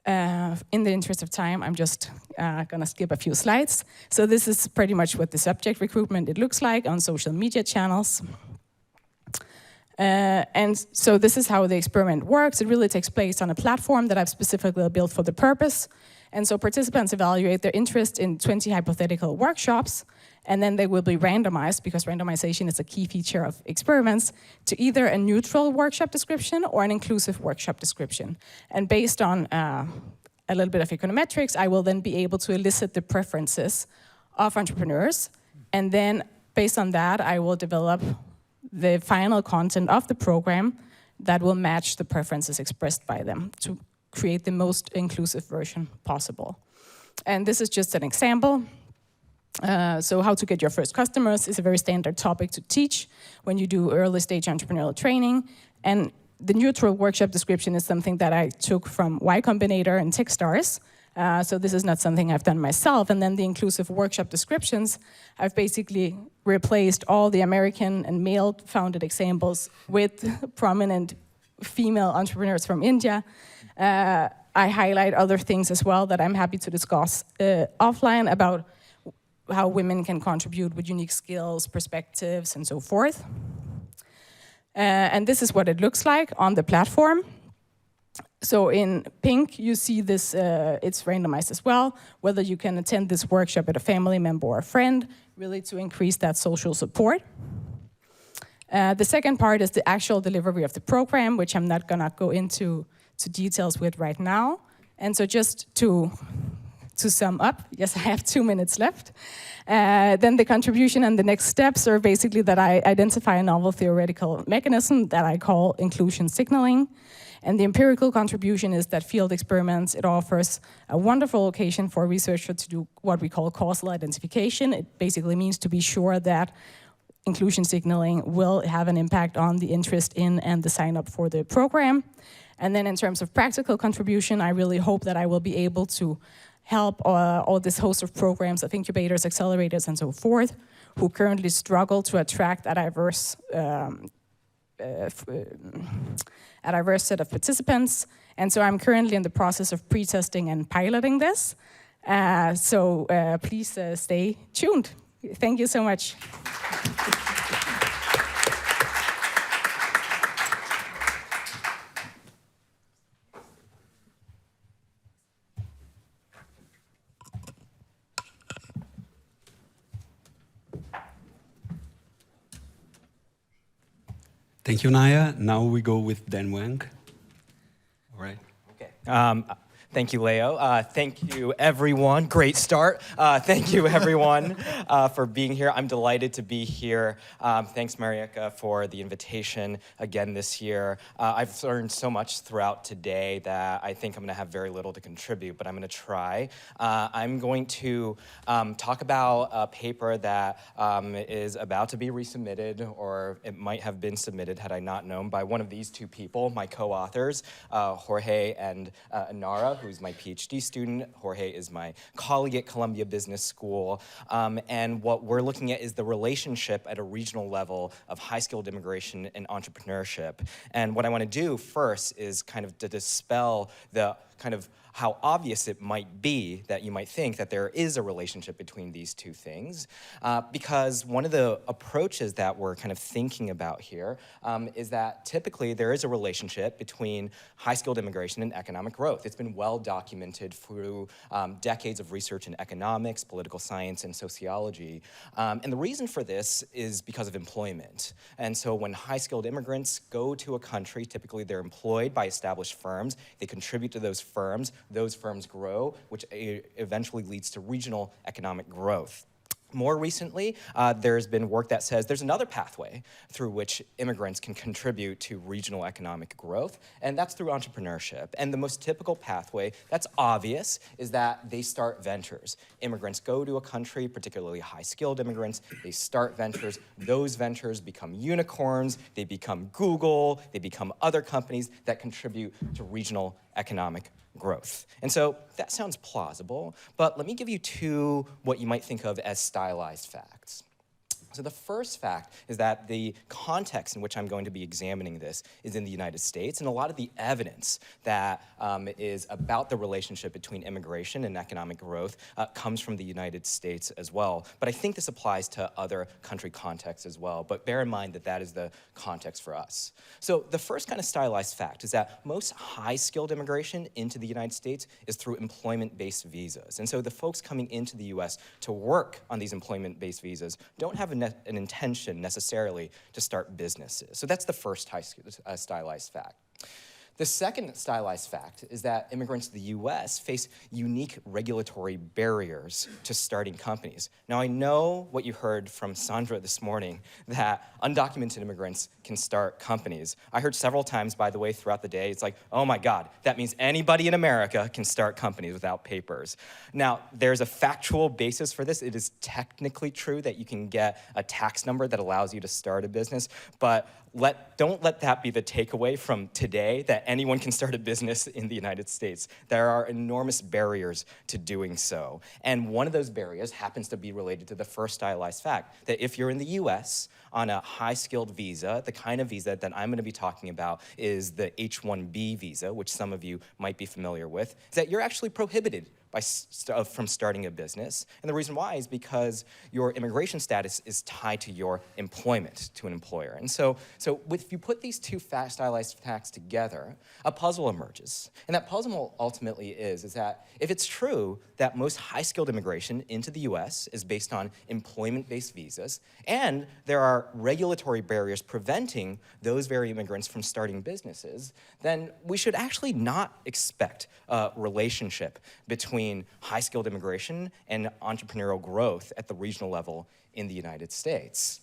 In the interest of time, I'm just gonna skip a few slides. So this is pretty much what the subject recruitment it looks like on social media channels. And so this is how the experiment works. It really takes place on a platform that I've specifically built for the purpose. And so participants evaluate their interest in 20 hypothetical workshops, and then they will be randomized, because randomization is a key feature of experiments, to either a neutral workshop description or an inclusive workshop description. And based on a little bit of econometrics, I will then be able to elicit the preferences of entrepreneurs. And then based on that, I will develop the final content of the program that will match the preferences expressed by them to create the most inclusive version possible. And this is just an example. So how to get your first customers is a very standard topic to teach when you do early stage entrepreneurial training. And the neutral workshop description is something that I took from Y Combinator and Techstars. So this is not something I've done myself. And then the inclusive workshop descriptions, I've basically replaced all the American and male-founded examples with prominent female entrepreneurs from India. I highlight other things as well that I'm happy to discuss offline about how women can contribute with unique skills, perspectives, and so forth. And this is what it looks like on the platform. So in pink, you see this, it's randomized as well, whether you can attend this workshop with a family member or a friend, really to increase that social support. The second part is the actual delivery of the program, which I'm not gonna go into details with right now. And so just to sum up, yes, I have 2 minutes left. Then the contribution and the next steps are basically that I identify a novel theoretical mechanism that I call inclusion signaling. And the empirical contribution is that field experiments, it offers a wonderful occasion for a researcher to do what we call causal identification. It basically means to be sure that inclusion signaling will have an impact on the interest in and the sign up for the program. And then in terms of practical contribution, I really hope that I will be able to help all this host of programs, of incubators, accelerators, and so forth, who currently struggle to attract a diverse set of participants. And so I'm currently in the process of pre-testing and piloting this. So please stay tuned. Thank you so much. Thank you, Naya. Now we go with Dan Wang. All right. Okay. Thank you, Leo. Thank you, everyone. Great start. Thank you, everyone, for being here. I'm delighted to be here. Thanks, Marieka, for the invitation again this year. I've learned so much throughout today that I think I'm going to have very little to contribute, but I'm going to try. I'm going to talk about a paper that is about to be resubmitted, or it might have been submitted had I not known, by one of these two people, my co-authors, Jorge and Nara, who's my PhD student. Jorge is my colleague at Columbia Business School. And what we're looking at is the relationship at a regional level of high-skilled immigration and entrepreneurship. And what I want to do first is kind of to dispel the kind of how obvious it might be that you might think that there is a relationship between these two things. Because one of the approaches that we're kind of thinking about here is that typically there is a relationship between high-skilled immigration and economic growth. It's been well documented through decades of research in economics, political science, and sociology. And the reason for this is because of employment. And so when high-skilled immigrants go to a country, typically they're employed by established firms. They contribute to those firms grow, which eventually leads to regional economic growth. More recently, there's been work that says there's another pathway through which immigrants can contribute to regional economic growth, and that's through entrepreneurship. And the most typical pathway that's obvious is that they start ventures. Immigrants go to a country, particularly high-skilled immigrants, they start ventures. Those ventures become unicorns, they become Google, they become other companies that contribute to regional economic growth. And so that sounds plausible, but let me give you two what you might think of as stylized facts. So the first fact is that the context in which I'm going to be examining this is in the United States, and a lot of the evidence that is about the relationship between immigration and economic growth comes from the United States as well. But I think this applies to other country contexts as well, but bear in mind that that is the context for us. So the first kind of stylized fact is that most high-skilled immigration into the United States is through employment-based visas. And so the folks coming into the US to work on these employment-based visas don't have an intention necessarily to start businesses. So that's the first stylized fact. The second stylized fact is that immigrants to the US face unique regulatory barriers to starting companies. Now, I know what you heard from Sandra this morning, that undocumented immigrants can start companies. I heard several times, by the way, throughout the day, it's like, oh my God, that means anybody in America can start companies without papers. Now, there's a factual basis for this. It is technically true that you can get a tax number that allows you to start a business, but don't let that be the takeaway from today, that anyone can start a business in the United States. There are enormous barriers to doing so. And one of those barriers happens to be related to the first stylized fact, that if you're in the US on a high-skilled visa, the kind of visa that I'm gonna be talking about is the H-1B visa, which some of you might be familiar with, is that you're actually prohibited from starting a business. And the reason why is because your immigration status is tied to your employment to an employer. And so if you put these two stylized facts together, a puzzle emerges. And that puzzle ultimately is that if it's true that most high-skilled immigration into the US is based on employment-based visas, and there are regulatory barriers preventing those very immigrants from starting businesses, then we should actually not expect a relationship between high-skilled immigration and entrepreneurial growth at the regional level in the United States.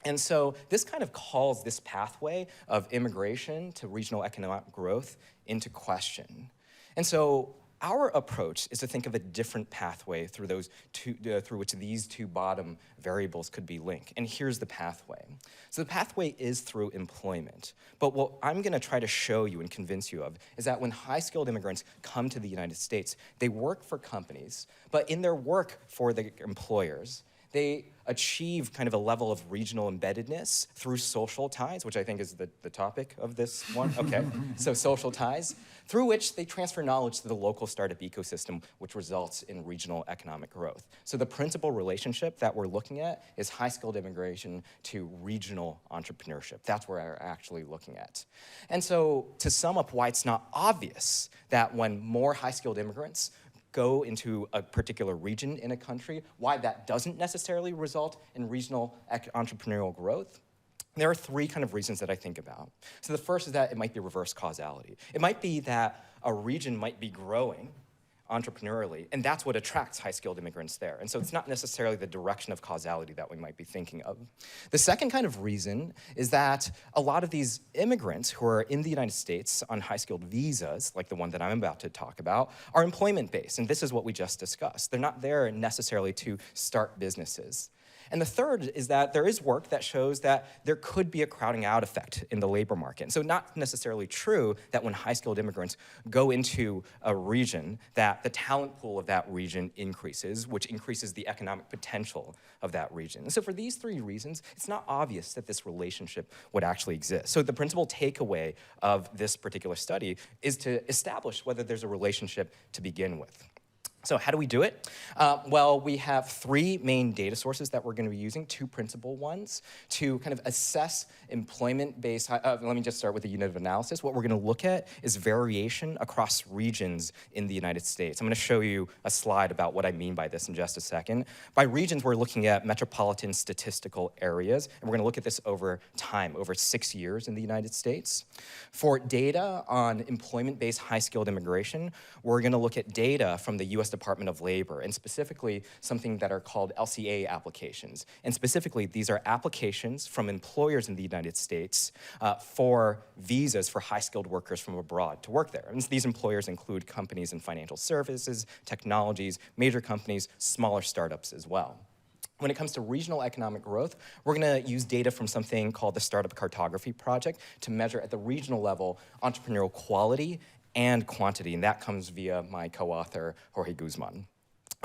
And so this kind of calls this pathway of immigration to regional economic growth into question. And so our approach is to think of a different pathway through through which these two bottom variables could be linked. And here's the pathway. So the pathway is through employment. But what I'm gonna try to show you and convince you of is that when high-skilled immigrants come to the United States, they work for companies, but in their work for the employers, they achieve kind of a level of regional embeddedness through social ties, which I think is the topic of this one. Okay, so social ties, through which they transfer knowledge to the local startup ecosystem, which results in regional economic growth. So the principal relationship that we're looking at is high-skilled immigration to regional entrepreneurship. That's where we're actually looking at. And so to sum up why it's not obvious that when more high-skilled immigrants go into a particular region in a country, why that doesn't necessarily result in regional entrepreneurial growth, there are three kind of reasons that I think about. So the first is that it might be reverse causality. It might be that a region might be growing entrepreneurially, and that's what attracts high-skilled immigrants there. And so it's not necessarily the direction of causality that we might be thinking of. The second kind of reason is that a lot of these immigrants who are in the United States on high-skilled visas, like the one that I'm about to talk about, are employment-based, and this is what we just discussed. They're not there necessarily to start businesses. And the third is that there is work that shows that there could be a crowding out effect in the labor market. And so not necessarily true that when high-skilled immigrants go into a region that the talent pool of that region increases, which increases the economic potential of that region. And so for these three reasons, it's not obvious that this relationship would actually exist. So the principal takeaway of this particular study is to establish whether there's a relationship to begin with. So how do we do it? Well, we have three main data sources that we're going to be using, two principal ones, to kind of assess employment-based, let me just start with the unit of analysis. What we're going to look at is variation across regions in the United States. I'm going to show you a slide about what I mean by this in just a second. By regions, we're looking at metropolitan statistical areas, and we're going to look at this over time, over 6 years in the United States. For data on employment-based high-skilled immigration, we're going to look at data from the U.S. Department of Labor, and specifically something that are called LCA applications. And specifically, these are applications from employers in the United States for visas for high-skilled workers from abroad to work there. And these employers include companies in financial services, technologies, major companies, smaller startups as well. When it comes to regional economic growth, we're going to use data from something called the Startup Cartography Project to measure at the regional level entrepreneurial quality and quantity, and that comes via my co-author, Jorge Guzman.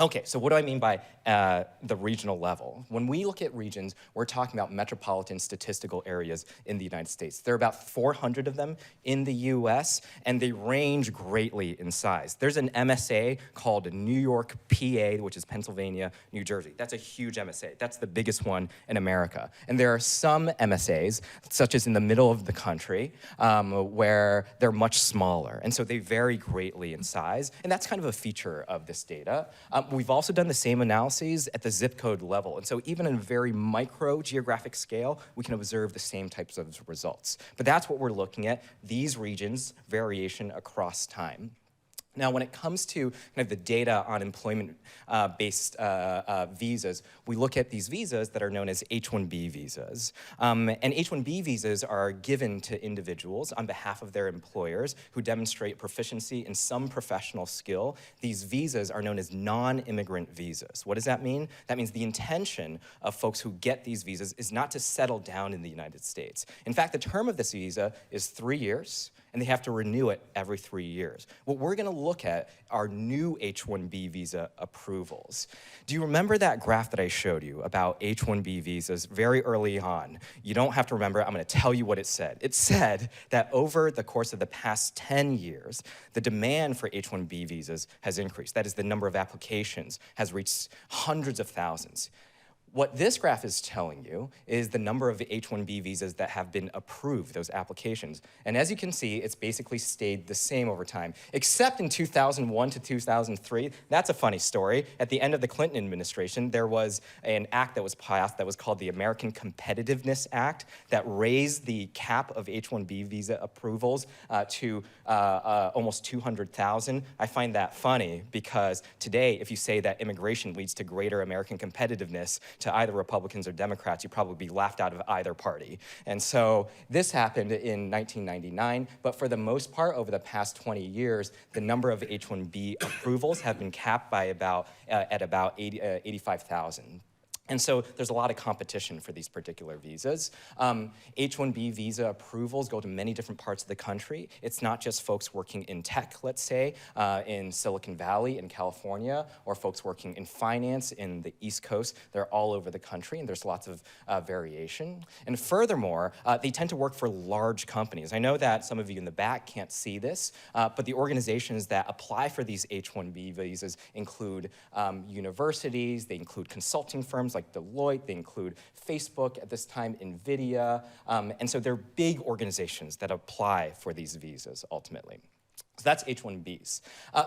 Okay, so what do I mean by the regional level? When we look at regions, we're talking about metropolitan statistical areas in the United States. There are about 400 of them in the US, and they range greatly in size. There's an MSA called New York, PA, which is Pennsylvania, New Jersey. That's a huge MSA. That's the biggest one in America. And there are some MSAs, such as in the middle of the country, where they're much smaller. And so they vary greatly in size. And that's kind of a feature of this data. We've also done the same analyses at the zip code level. And so even in a very micro geographic scale, we can observe the same types of results. But that's what we're looking at, these regions, variation across time. Now, when it comes to kind of the data on employment-based visas, we look at these visas that are known as H-1B visas. And H-1B visas are given to individuals on behalf of their employers who demonstrate proficiency in some professional skill. These visas are known as non-immigrant visas. What does that mean? That means the intention of folks who get these visas is not to settle down in the United States. In fact, the term of this visa is 3 years, and they have to renew it every 3 years. What we're gonna look at are new H-1B visa approvals. Do you remember that graph that I showed you about H-1B visas very early on? You don't have to remember, I'm gonna tell you what it said. It said that over the course of the past 10 years, the demand for H-1B visas has increased. That is, the number of applications has reached hundreds of thousands. What this graph is telling you is the number of H-1B visas that have been approved, those applications. And as you can see, it's basically stayed the same over time, except in 2001 to 2003. That's a funny story. At the end of the Clinton administration, there was an act that was passed that was called the American Competitiveness Act that raised the cap of H-1B visa approvals to almost 200,000. I find that funny because today, if you say that immigration leads to greater American competitiveness, to either Republicans or Democrats, you'd probably be laughed out of either party. And so this happened in 1999, but for the most part, over the past 20 years, the number of H-1B approvals have been capped by at about 85,000. And so there's a lot of competition for these particular visas. H-1B visa approvals go to many different parts of the country. It's not just folks working in tech, let's say, in Silicon Valley in California, or folks working in finance in the East Coast. They're all over the country, and there's lots of variation. And furthermore, they tend to work for large companies. I know that some of you in the back can't see this, but the organizations that apply for these H-1B visas include universities, they include consulting firms like Deloitte, they include Facebook at this time, NVIDIA, and so they're big organizations that apply for these visas ultimately. So that's H-1Bs.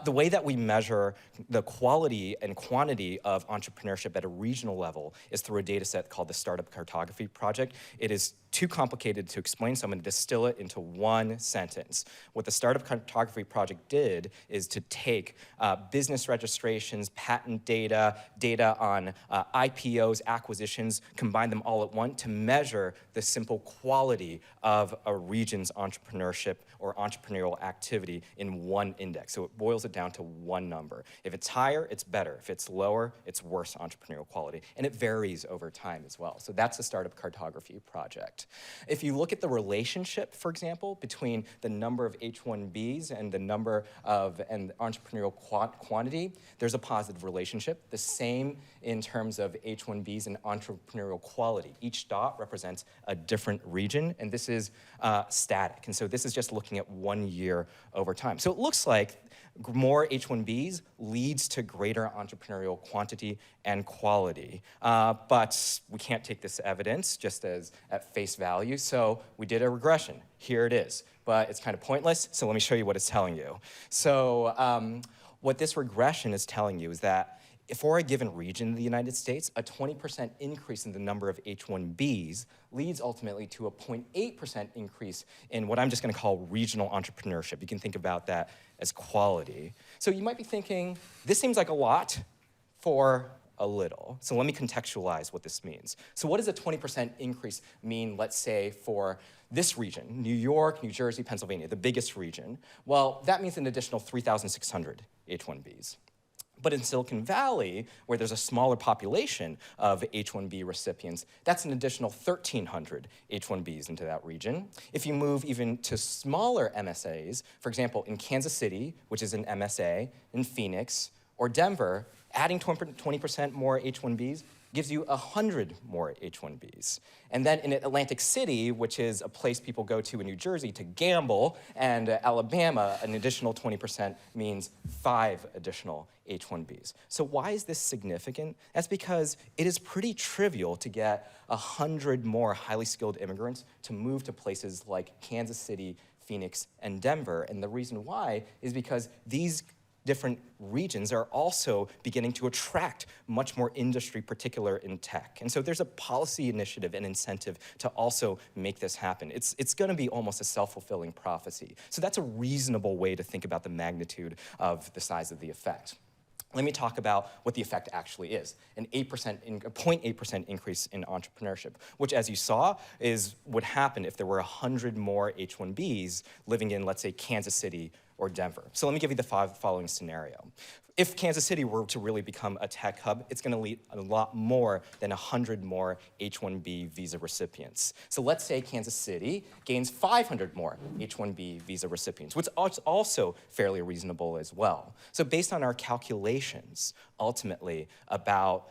The way that we measure the quality and quantity of entrepreneurship at a regional level is through a data set called the Startup Cartography Project. It is too complicated to explain, so I'm going to distill it into one sentence. What the Startup Cartography Project did is to take business registrations, patent data, data on IPOs, acquisitions, combine them all at once to measure the simple quality of a region's entrepreneurship or entrepreneurial activity in one index. So it boils it down to one number. If it's higher, it's better. If it's lower, it's worse entrepreneurial quality. And it varies over time as well. So that's the Startup Cartography Project. If you look at the relationship, for example, between the number of H-1Bs and the number of entrepreneurial quantity, there's a positive relationship. The same in terms of H-1Bs and entrepreneurial quality. Each dot represents a different region, and this is static. And so this is just looking at 1 year over time. So it looks like more H-1Bs leads to greater entrepreneurial quantity and quality. But we can't take this evidence just as at face value, so we did a regression. Here it is, but it's kind of pointless, so let me show you what it's telling you. So what this regression is telling you is that for a given region in the United States, a 20% increase in the number of H-1Bs leads ultimately to a 0.8% increase in what I'm just gonna call regional entrepreneurship. You can think about that as quality. So you might be thinking, this seems like a lot for a little. So let me contextualize what this means. So what does a 20% increase mean, let's say, for this region, New York, New Jersey, Pennsylvania, the biggest region? Well, that means an additional 3,600 H-1Bs. But in Silicon Valley, where there's a smaller population of H-1B recipients, that's an additional 1,300 H-1Bs into that region. If you move even to smaller MSAs, for example, in Kansas City, which is an MSA, in Phoenix, or Denver, Adding 20% more H-1Bs gives you 100 more H-1Bs. And then in Atlantic City, which is a place people go to in New Jersey to gamble, and Alabama, an additional 20% means 5 additional H-1Bs. So why is this significant? That's because it is pretty trivial to get 100 more highly skilled immigrants to move to places like Kansas City, Phoenix, and Denver. And the reason why is because these different regions are also beginning to attract much more industry, particular in tech. And so there's a policy initiative and incentive to also make this happen. It's going to be almost a self-fulfilling prophecy. So that's a reasonable way to think about the magnitude of the size of the effect. Let me talk about what the effect actually is. An 0.8% increase in entrepreneurship, which, as you saw, would happen if there were 100 more H-1Bs living in, let's say, Kansas City or Denver. So let me give you the following scenario. If Kansas City were to really become a tech hub, it's going to lead a lot more than 100 more H-1B visa recipients. So let's say Kansas City gains 500 more H-1B visa recipients, which is also fairly reasonable as well. So based on our calculations, ultimately, about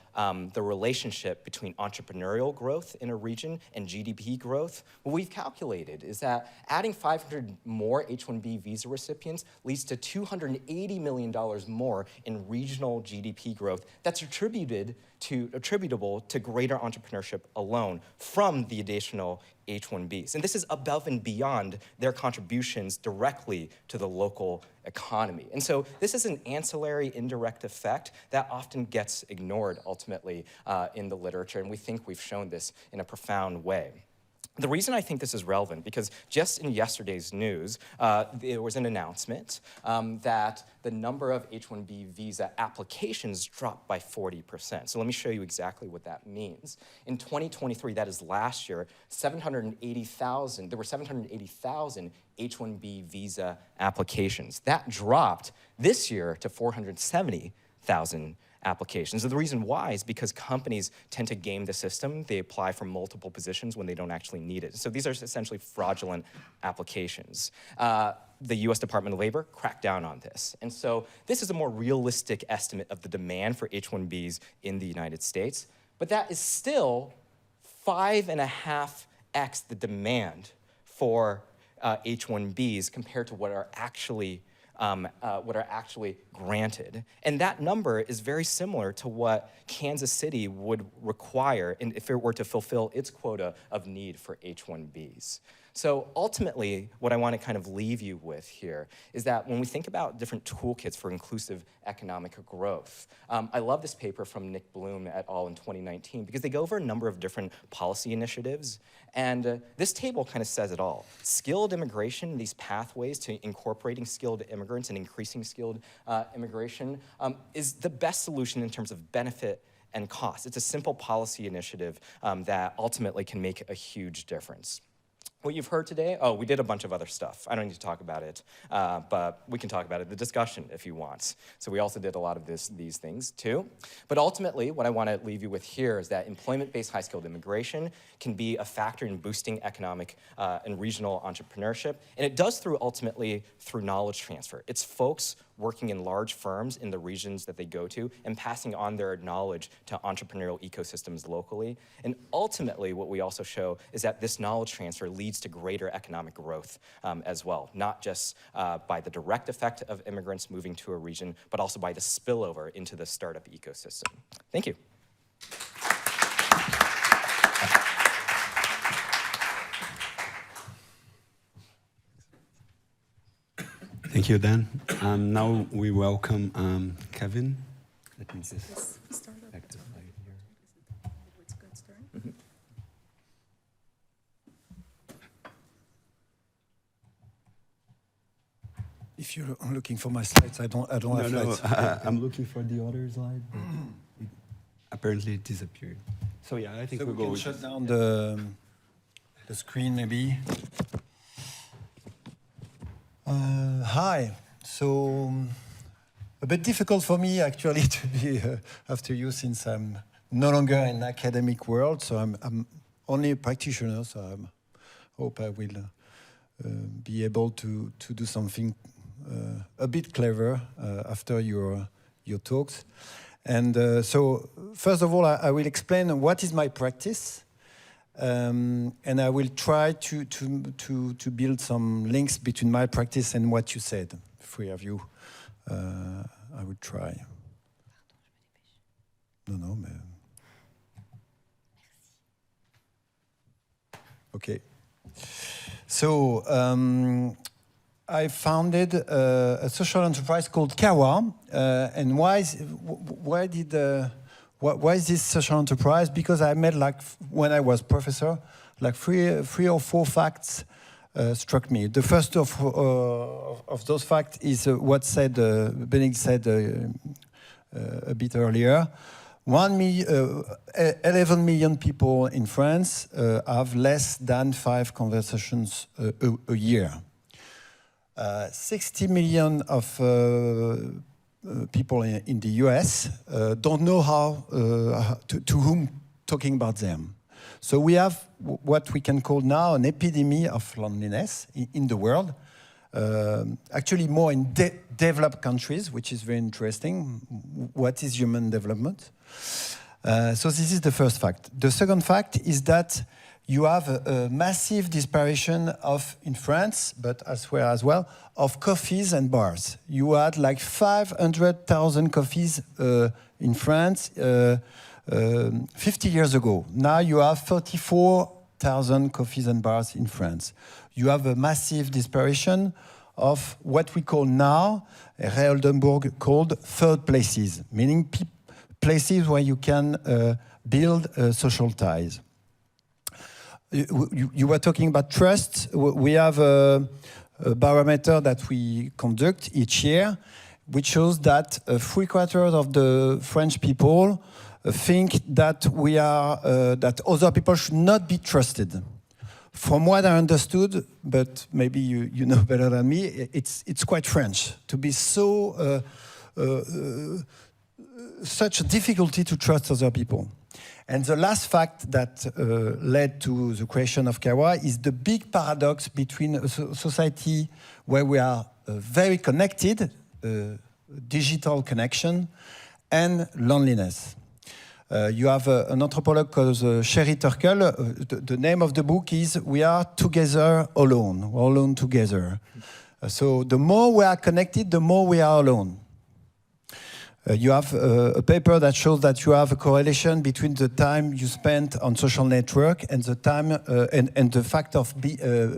the relationship between entrepreneurial growth in a region and GDP growth, what we've calculated is that adding 500 more H-1B visa recipients leads to $280 million more in regional GDP growth that's attributable to greater entrepreneurship alone from the additional H-1Bs. And this is above and beyond their contributions directly to the local economy. And so this is an ancillary indirect effect that often gets ignored ultimately in the literature, and we think we've shown this in a profound way. The reason I think this is relevant, because just in yesterday's news, there was an announcement that the number of H-1B visa applications dropped by 40%. So let me show you exactly what that means. In 2023, that is last year, there were 780,000 H-1B visa applications. That dropped this year to 470,000 applications. And the reason why is because companies tend to game the system. They apply for multiple positions when they don't actually need it. So these are essentially fraudulent applications. The US Department of Labor cracked down on this. And so this is a more realistic estimate of the demand for H-1Bs in the United States. But that is still 5.5x the demand for H-1Bs compared to what are actually granted. And that number is very similar to what Kansas City would require if it were to fulfill its quota of need for H-1Bs. So ultimately, what I want to kind of leave you with here is that when we think about different toolkits for inclusive economic growth, I love this paper from Nick Bloom et al. In 2019 because they go over a number of different policy initiatives. And this table kind of says it all. Skilled immigration, these pathways to incorporating skilled immigrants and increasing skilled immigration is the best solution in terms of benefit and cost. It's a simple policy initiative that ultimately can make a huge difference. What you've heard today, we did a bunch of other stuff. I don't need to talk about it, but we can talk about it in the discussion if you want. So we also did a lot of these things too. But ultimately, what I want to leave you with here is that employment-based high-skilled immigration can be a factor in boosting economic and regional entrepreneurship. And it does ultimately through knowledge transfer. It's folks working in large firms in the regions that they go to and passing on their knowledge to entrepreneurial ecosystems locally. And ultimately, what we also show is that this knowledge transfer leads to greater economic growth as well, not just by the direct effect of immigrants moving to a region, but also by the spillover into the startup ecosystem. Thank you. Thank you, Dan. Now we welcome Kevin. Let me just back to slide here. If you're looking for my slides, I don't have slides. I'm looking for the other slide. It apparently disappeared. So yeah, I think So we'll we go can with shut this. down the screen maybe. Hi. So a bit difficult for me actually to be after you since I'm no longer in the academic world. So I'm only a practitioner. So I hope I will be able to do something a bit clever after your talks. And so, first of all, I will explain what is my practice, and I will try to build some links between my practice and what you said. Three of you, I will try. No, mais... Okay. So, I founded a social enterprise called Kawa, and why is this social enterprise? Because I made, like, when I was professor, like three or four facts struck me. The first of those facts is what said Benedict said a bit earlier. 11 million people in France have less than 5 conversations a year. 60 million of people in the US don't know how to whom talking about them. So we have what we can call now an epidemic of loneliness in the world. Actually more in developed countries, which is very interesting. What is human development? So this is the first fact. The second fact is that you have a massive disparition of, in France, but elsewhere as well, of coffees and bars. You had like 500,000 coffees in France 50 years ago. Now you have 34,000 coffees and bars in France. You have a massive disparition of what we call now, Ray Oldenburg called third places, meaning places where you can build social ties. You were talking about trust. We have a barometer that we conduct each year, which shows that 3/4 of the French people think that that other people should not be trusted. From what I understood, but maybe you know better than me, it's quite French to be so such a difficulty to trust other people. And the last fact that led to the creation of Kawa is the big paradox between a society where we are very connected, digital connection, and loneliness. You have an anthropologue called Sherry Turkle. The name of the book is We Are Together Alone, we're alone together. So the more we are connected, the more we are alone. You have a paper that shows that you have a correlation between the time you spend on social network and the time and the fact of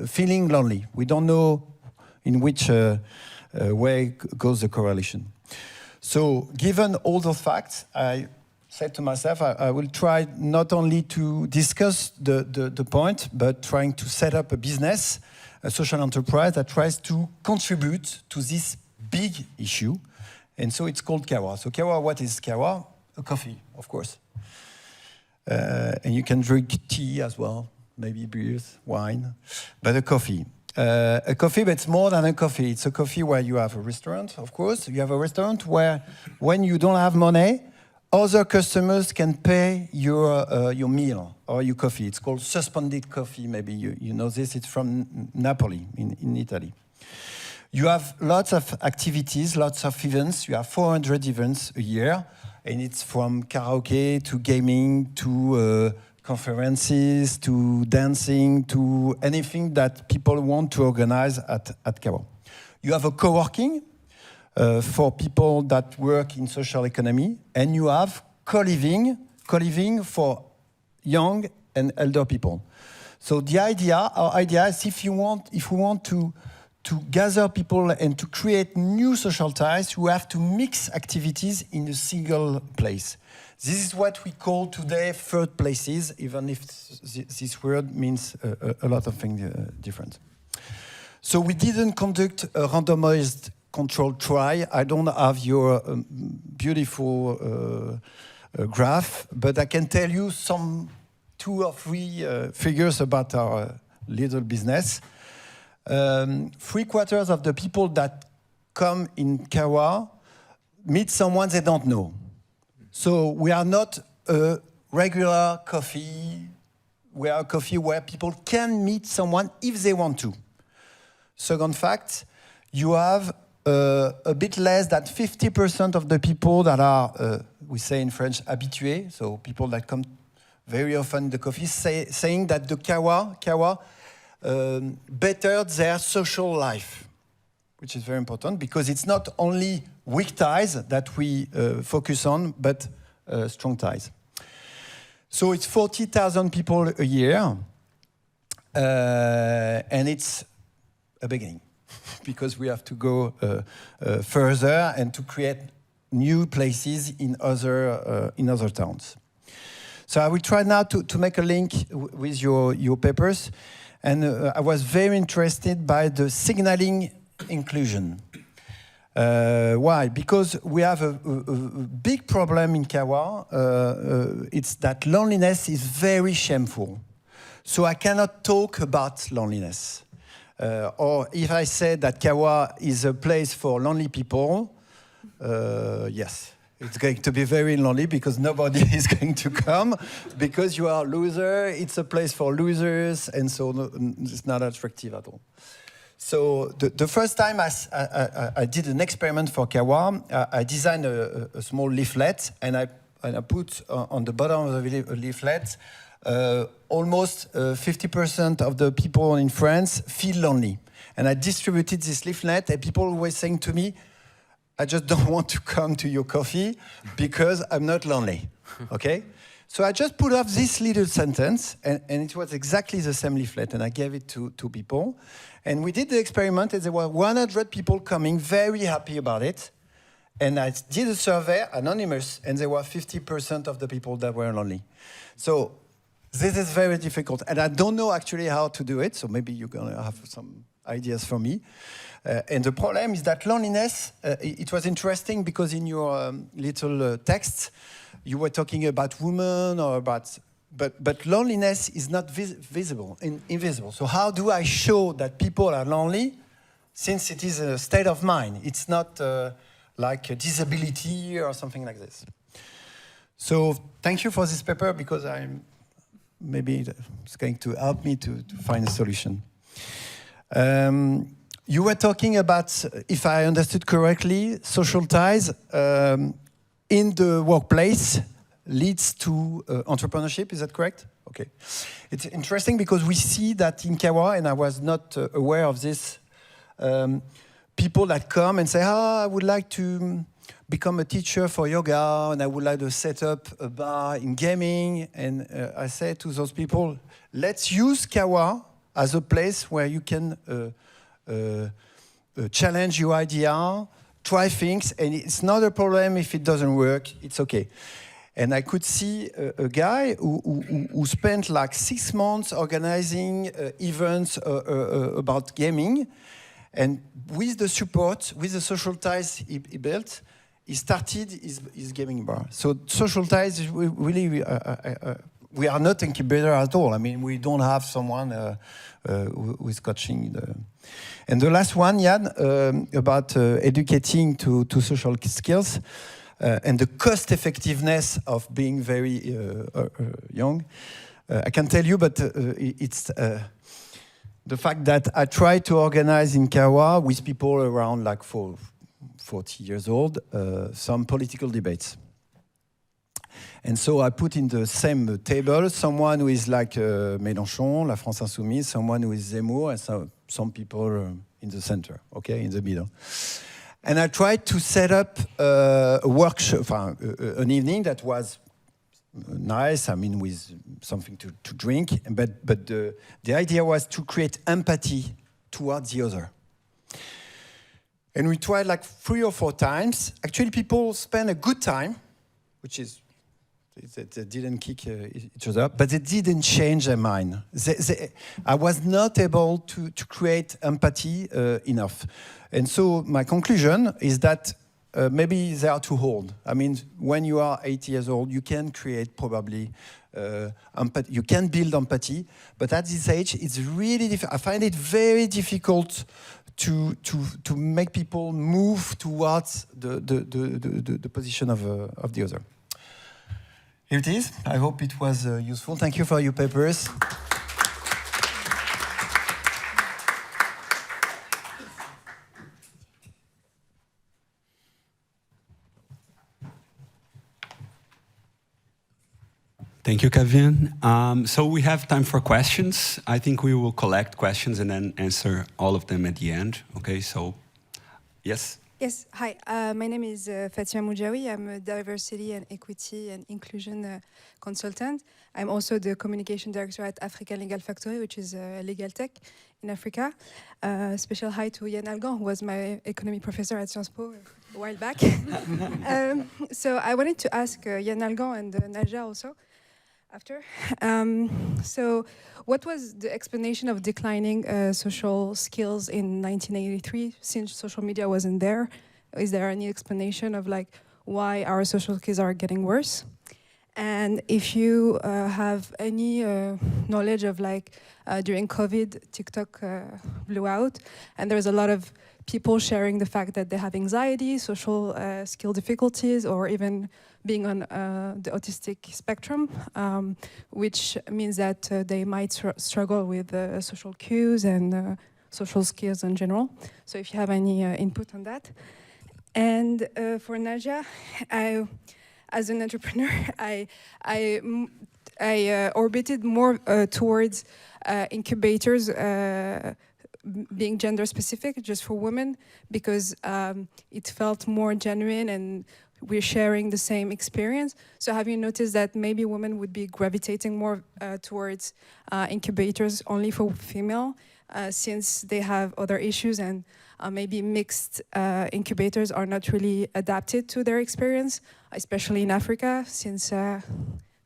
feeling lonely. We don't know in which way goes the correlation. So, given all those facts, I said to myself, I will try not only to discuss the point, but trying to set up a business, a social enterprise that tries to contribute to this big issue. And so it's called Kawa. So Kawa, what is Kawa? A coffee, of course. And you can drink tea as well, maybe beers, wine, but a coffee. A coffee, but it's more than a coffee. It's a coffee where you have a restaurant, of course. You have a restaurant where when you don't have money, other customers can pay your meal or your coffee. It's called suspended coffee, maybe you know this. It's from Napoli in Italy. You have lots of activities, lots of events. You have 400 events a year, and it's from karaoke to gaming to conferences to dancing to anything that people want to organize at Kawa. You have a co-working for people that work in social economy, and you have co-living for young and elder people. So our idea is if we want to gather people and to create new social ties, you have to mix activities in a single place. This is what we call today third places, even if this word means a lot of things different. So we didn't conduct a randomized controlled trial. I don't have your beautiful graph, but I can tell you some 2 or 3 figures about our little business. 3/4 of the people that come in Kawa meet someone they don't know. So we are not a regular coffee. We are a coffee where people can meet someone if they want to. Second fact, you have a bit less than 50% of the people that are we say in French, habitués, so people that come very often the coffee, saying that the kawa bettered their social life, which is very important because it's not only weak ties that we focus on, but strong ties. So it's 40,000 people a year, and it's a beginning because we have to go further and to create new places in other towns. So I will try now to make a link with your papers. And I was very interested by the signaling inclusion. Why? Because we have a big problem in Kawa. It's that loneliness is very shameful. So I cannot talk about loneliness. Or if I say that Kawa is a place for lonely people, yes. It's going to be very lonely because nobody is going to come because you are a loser. It's a place for losers, and so it's not attractive at all. So the first time I did an experiment for Kawa, I designed a small leaflet, and I put on the bottom of the leaflet almost 50% of the people in France feel lonely. And I distributed this leaflet, and people were saying to me, I just don't want to come to your coffee because I'm not lonely, okay? So I just put up this little sentence, and it was exactly the same leaflet, and I gave it to people. And we did the experiment, and there were 100 people coming, very happy about it. And I did a survey, anonymous, and there were 50% of the people that were lonely. So this is very difficult, and I don't know actually how to do it, so maybe you're gonna have some ideas for me. And the problem is that loneliness, it was interesting because in your little text, you were talking about women or about, but loneliness is not visible, invisible. So how do I show that people are lonely since it is a state of mind? It's not like a disability or something like this. So thank you for this paper because maybe it's going to help me to find a solution. You were talking about, if I understood correctly, social ties in the workplace leads to entrepreneurship. Is that correct? Okay. It's interesting because we see that in Kawa, and I was not aware of this, people that come and say, I would like to become a teacher for yoga, and I would like to set up a bar in gaming. And I say to those people, let's use Kawa as a place where you can challenge your idea, try things, and it's not a problem if it doesn't work, it's okay. And I could see a guy who spent like 6 months organizing events about gaming, and with the support, with the social ties he built, he started his gaming bar. So social ties is really, we are not incubator at all. I mean, we don't have someone who is coaching. And the last one, Jan, about educating to social skills and the cost effectiveness of being very young. I can tell you, but it's the fact that I try to organize in Kawa with people around like 40 years old, some political debates. And so I put in the same table someone who is like Mélenchon, La France Insoumise, someone who is Zemmour, and some people in the center, okay, in the middle. And I tried to set up a workshop, an evening that was nice, I mean, with something to drink, but the idea was to create empathy towards the other. And we tried like 3 or 4 times. Actually, people spent a good time, which is, they didn't kick each other, but they didn't change their mind. I was not able to create empathy enough. And so my conclusion is that maybe they are too old. I mean, when you are 80 years old, you can create probably empathy, you can build empathy, but at this age, it's really difficult. I find it very difficult to make people move towards the position of the other. Here it is. I hope it was useful. Thank you for your papers. Thank you, Kevin. So we have time for questions. I think we will collect questions and then answer all of them at the end. Okay, so yes. Yes, hi. My name is Fatima Moujawi. I'm a diversity and equity and inclusion consultant. I'm also the communication director at African Legal Factory, which is legal tech in Africa. Special hi to Yann Algan, who was my economy professor at Sciences Po a while back. So I wanted to ask Yann Algan and Naja also after. So what was the explanation of declining social skills in 1983 since social media wasn't there? Is there any explanation of like why our social skills are getting worse? And if you have any knowledge of like during COVID, TikTok blew out and there's a lot of people sharing the fact that they have anxiety, social skill difficulties, or even being on the autistic spectrum, which means that they might struggle with social cues and social skills in general. So if you have any input on that. And for Naja, as an entrepreneur, I orbited more towards incubators being gender specific just for women because it felt more genuine and we're sharing the same experience. So have you noticed that maybe women would be gravitating more towards incubators only for female since they have other issues and maybe mixed incubators are not really adapted to their experience, especially in Africa, since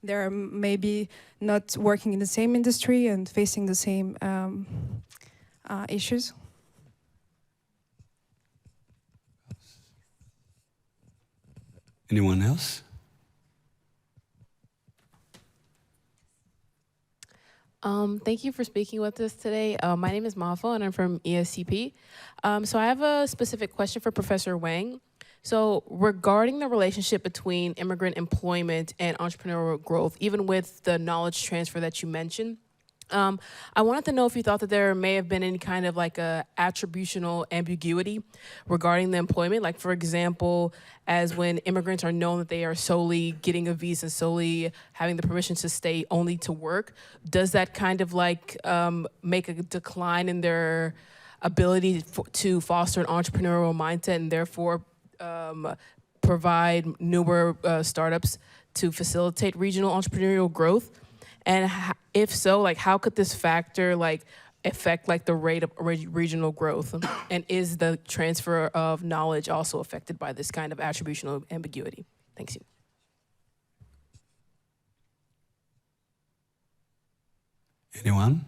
they're maybe not working in the same industry and facing the same issues? Anyone else? Thank you for speaking with us today. My name is Mafo and I'm from ESCP. So I have a specific question for Professor Wang. So regarding the relationship between immigrant employment and entrepreneurial growth, even with the knowledge transfer that you mentioned, I wanted to know if you thought that there may have been any kind of like a attributional ambiguity regarding the employment. Like, for example, as when immigrants are known that they are solely getting a visa, solely having the permission to stay only to work, does that kind of like make a decline in their ability to foster an entrepreneurial mindset and therefore provide newer startups to facilitate regional entrepreneurial growth? And if so, like, how could this factor like affect like the rate of regional growth? And is the transfer of knowledge also affected by this kind of attributional ambiguity? Thanks you. Anyone?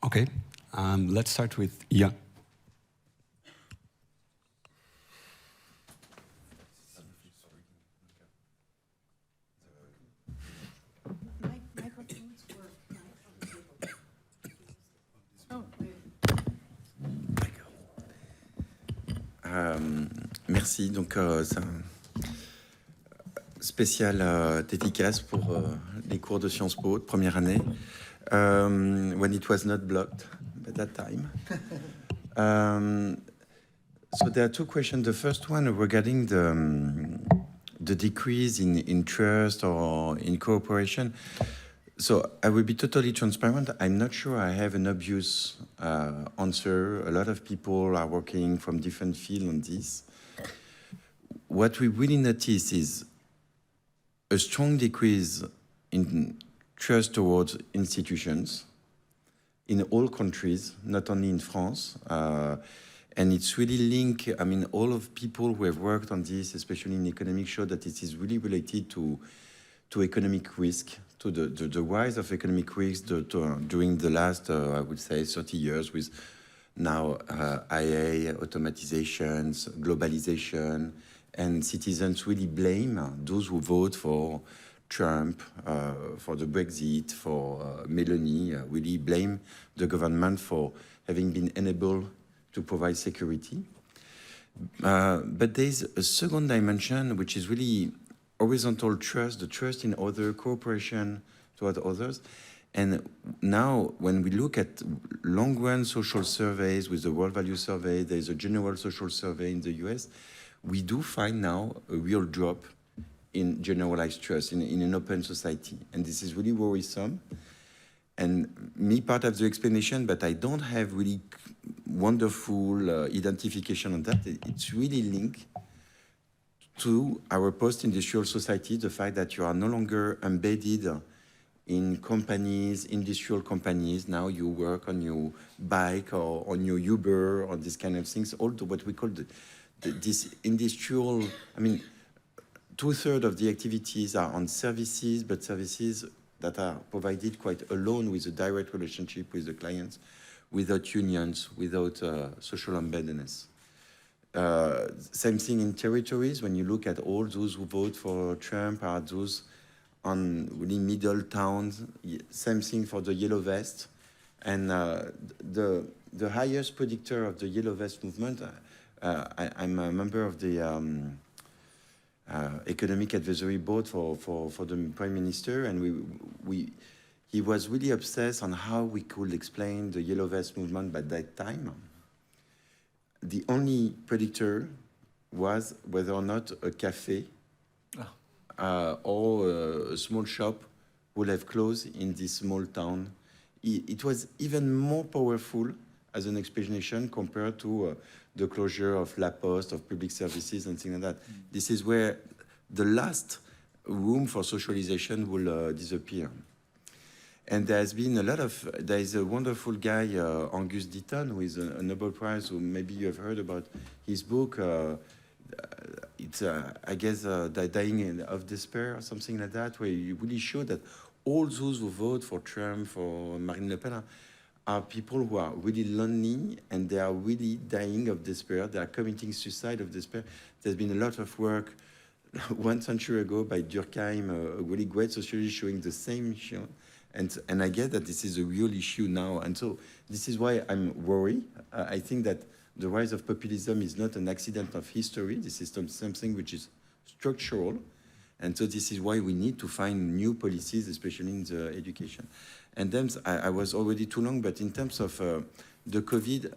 Okay, let's start with Jan. Merci. Donc, c'est un spécial dédicace pour les cours de Sciences Po de première année, when it was not blocked at that time. So there are two questions. The first one regarding the decrease in trust or in cooperation. So I will be totally transparent. I'm not sure I have an obvious answer. A lot of people are working from different fields on this. What we really notice is a strong decrease in trust towards institutions in all countries, not only in France. And it's really linked, I mean, all of people who have worked on this, especially in economics, show that it is really related to economic risk, to the rise of economic risk during the last, I would say, 30 years with now IA, automatizations, globalization, and citizens really blame those who vote for Trump, for the Brexit, for Meloni, really blame the government for having been unable to provide security. But there's a second dimension, which is really horizontal trust, the trust in other, cooperation toward others. And now, when we look at long-run social surveys with the World Value Survey, there's a general social survey in the US, we do find now a real drop in generalized trust in an open society. And this is really worrisome. And me, part of the explanation, but I don't have really wonderful identification on that. It's really linked to our post-industrial society, the fact that you are no longer embedded in companies, industrial companies. Now you work on your bike or on your Uber or these kind of things, all what we call this industrial, I mean, 2/3 of the activities are on services, but services that are provided quite alone with a direct relationship with the clients, without unions, without social embeddedness. Same thing in territories. When you look at all those who vote for Trump are those on really middle towns. Same thing for the Yellow Vest. And the highest predictor of the Yellow Vest movement, I'm a member of the Economic Advisory Board for the Prime Minister, and he was really obsessed on how we could explain the Yellow Vest movement by that time. The only predictor was whether or not a cafe or a small shop would have closed in this small town. It was even more powerful as an explanation compared to the closure of La Poste, of public services and things like that. This is where the last room for socialization will disappear. And there has been a lot of, there is a wonderful guy, Angus Deaton, who is a Nobel Prize, who maybe you have heard about his book. It's, I guess, Dying of Despair or something like that, where you really show that all those who vote for Trump, for Marine Le Pen, are people who are really lonely and they are really dying of despair. They are committing suicide of despair. There's been a lot of work 1 century ago by Durkheim, a really great sociologist, showing the same issue. And I get that this is a real issue now. And so this is why I'm worried. I think that the rise of populism is not an accident of history. This is something which is structural. And so this is why we need to find new policies, especially in the education. And then I was already too long, but in terms of the COVID,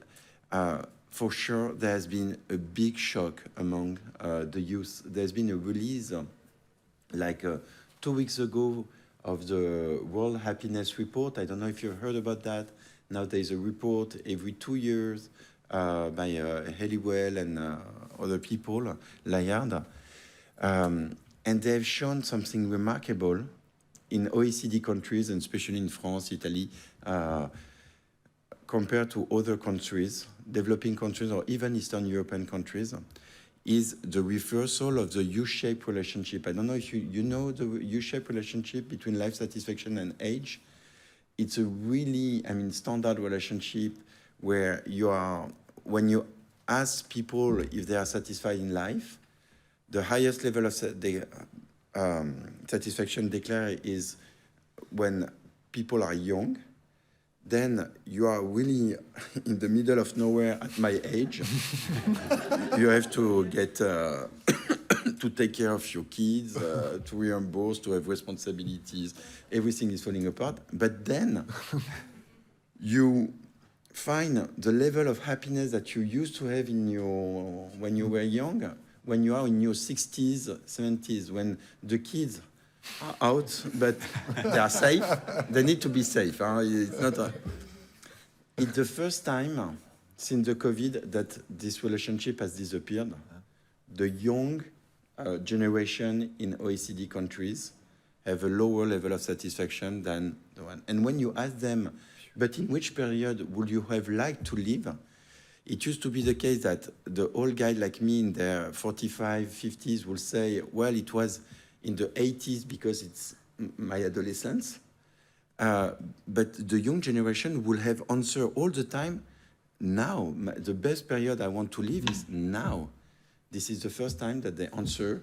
for sure, there has been a big shock among the youth. There's been a release, like 2 weeks ago, of the World Happiness Report. I don't know if you've heard about that. Now there's a report every 2 years by Halliwell and other people, Layard. And they've shown something remarkable in OECD countries, and especially in France, Italy, compared to other countries, developing countries, or even Eastern European countries, is the reversal of the U-shaped relationship. I don't know if you know the U-shaped relationship between life satisfaction and age. It's a really, I mean, standard relationship where you are, when you ask people if they are satisfied in life, the highest level of satisfaction declared is when people are young. Then you are really in the middle of nowhere at my age. You have to get to take care of your kids, to reimburse, to have responsibilities. Everything is falling apart. But then you find the level of happiness that you used to have in your when you were young, when you are in your 60s, 70s, when the kids are out, but they are safe. They need to be safe. It's not. It's the first time since the COVID that this relationship has disappeared. The young generation in OECD countries have a lower level of satisfaction than the one. And when you ask them, but in which period would you have liked to live? It used to be the case that the old guy like me in their 45, 50s will say, well, it was in the 80s because it's my adolescence. But the young generation will have answered all the time, now. The best period I want to live is now. This is the first time that they answer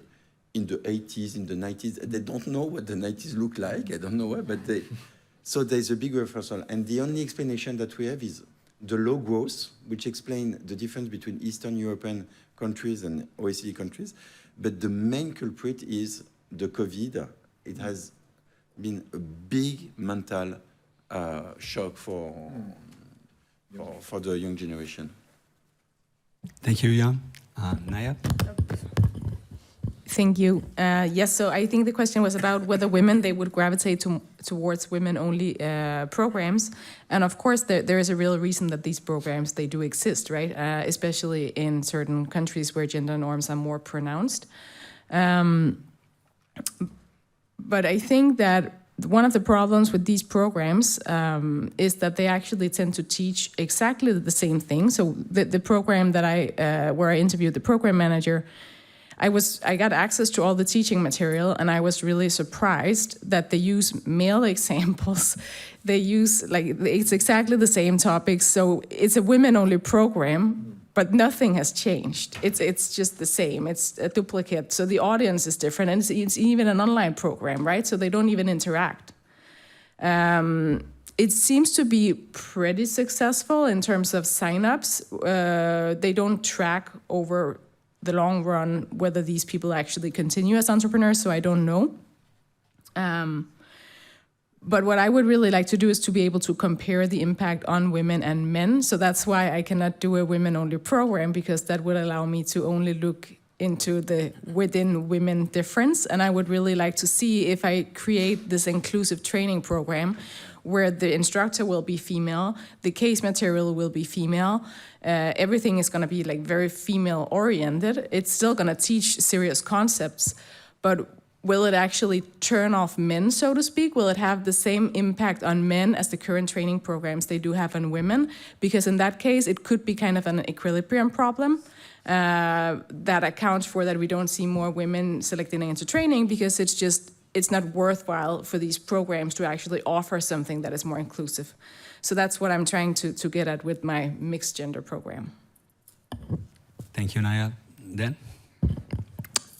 in the 80s, in the 90s. They don't know what the 90s look like. I don't know why, but they... So there's a big reversal. And the only explanation that we have is the low growth, which explains the difference between Eastern European countries and OECD countries. But the main culprit is the COVID. It has been a big mental shock for the young generation. Thank you, Jan. Naya? Thank you. Yes, so I think the question was about whether women, they would gravitate towards women-only programs. And of course, there is a real reason that these programs, they do exist, right? Especially in certain countries where gender norms are more pronounced. But I think that one of the problems with these programs is that they actually tend to teach exactly the same thing. So the program that where I interviewed the program manager, I got access to all the teaching material, and I was really surprised that they use male examples. They use, it's exactly the same topics. So it's a women-only program, but nothing has changed. It's just the same. It's a duplicate. So the audience is different, and it's even an online program, right? So they don't even interact. It seems to be pretty successful in terms of signups. They don't track over the long run whether these people actually continue as entrepreneurs, so I don't know. But what I would really like to do is to be able to compare the impact on women and men. So that's why I cannot do a women-only program, because that would allow me to only look into the within women difference. And I would really like to see if I create this inclusive training program where the instructor will be female, the case material will be female, everything is gonna be very female oriented. It's still gonna teach serious concepts, but will it actually turn off men, so to speak? Will it have the same impact on men as the current training programs they do have on women? Because in that case, it could be kind of an equilibrium problem that accounts for that we don't see more women selecting into training, because it's not worthwhile for these programs to actually offer something that is more inclusive. So that's what I'm trying to get at with my mixed gender program. Thank you, Naya. Dan?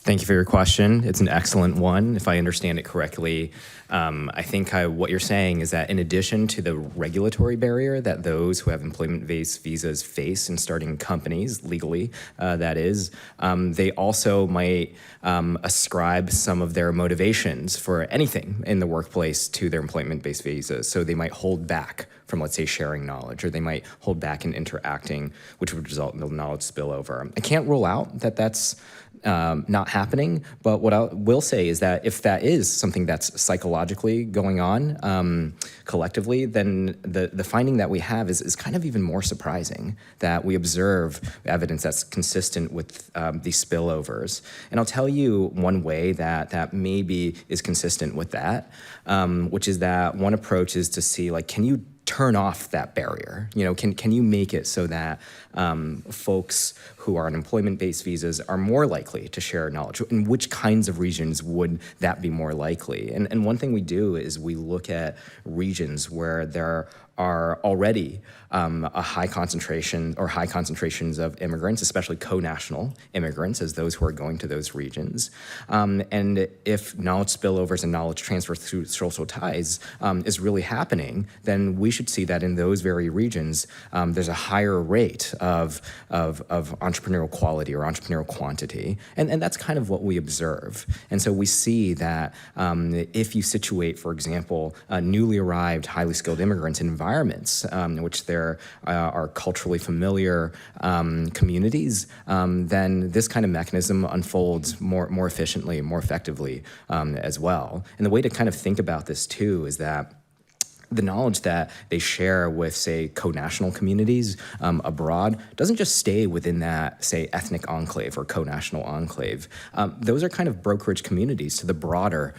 Thank you for your question. It's an excellent one. If I understand it correctly, I think what you're saying is that in addition to the regulatory barrier that those who have employment-based visas face in starting companies legally, that is, they also might ascribe some of their motivations for anything in the workplace to their employment-based visas. So they might hold back from, let's say, sharing knowledge, or they might hold back in interacting, which would result in the knowledge spillover. I can't rule out that that's not happening, but what I will say is that if that is something that's psychologically going on collectively, then the finding that we have is kind of even more surprising, that we observe evidence that's consistent with these spillovers. And I'll tell you one way that maybe is consistent with that, which is that one approach is to see, can you turn off that barrier? Can you make it so that folks who are on employment-based visas are more likely to share knowledge? In which kinds of regions would that be more likely? And one thing we do is we look at regions where there are already a high concentration or high concentrations of immigrants, especially co-national immigrants, as those who are going to those regions. And if knowledge spillovers and knowledge transfer through social ties is really happening, then we should see that in those very regions, there's a higher rate of entrepreneurial quality or entrepreneurial quantity. And that's kind of what we observe. And so we see that if you situate, for example, newly arrived, highly skilled immigrants in environments in which there are culturally familiar communities, then this kind of mechanism unfolds more efficiently, more effectively as well. And the way to kind of think about this too is that the knowledge that they share with, say, co-national communities abroad doesn't just stay within that, say, ethnic enclave or co-national enclave. Those are kind of brokerage communities to the broader,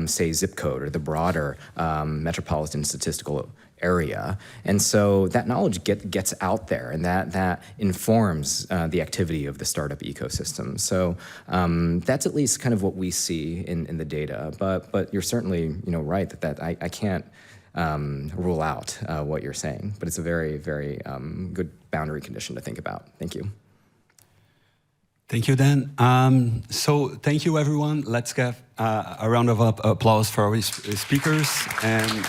say, zip code or the broader metropolitan statistical area. And so that knowledge gets out there, and that informs the activity of the startup ecosystem. So that's at least kind of what we see in the data. But you're certainly right that I can't rule out what you're saying, but it's a very, very good boundary condition to think about. Thank you. Thank you, Dan. So thank you, everyone. Let's give a round of applause for our speakers. And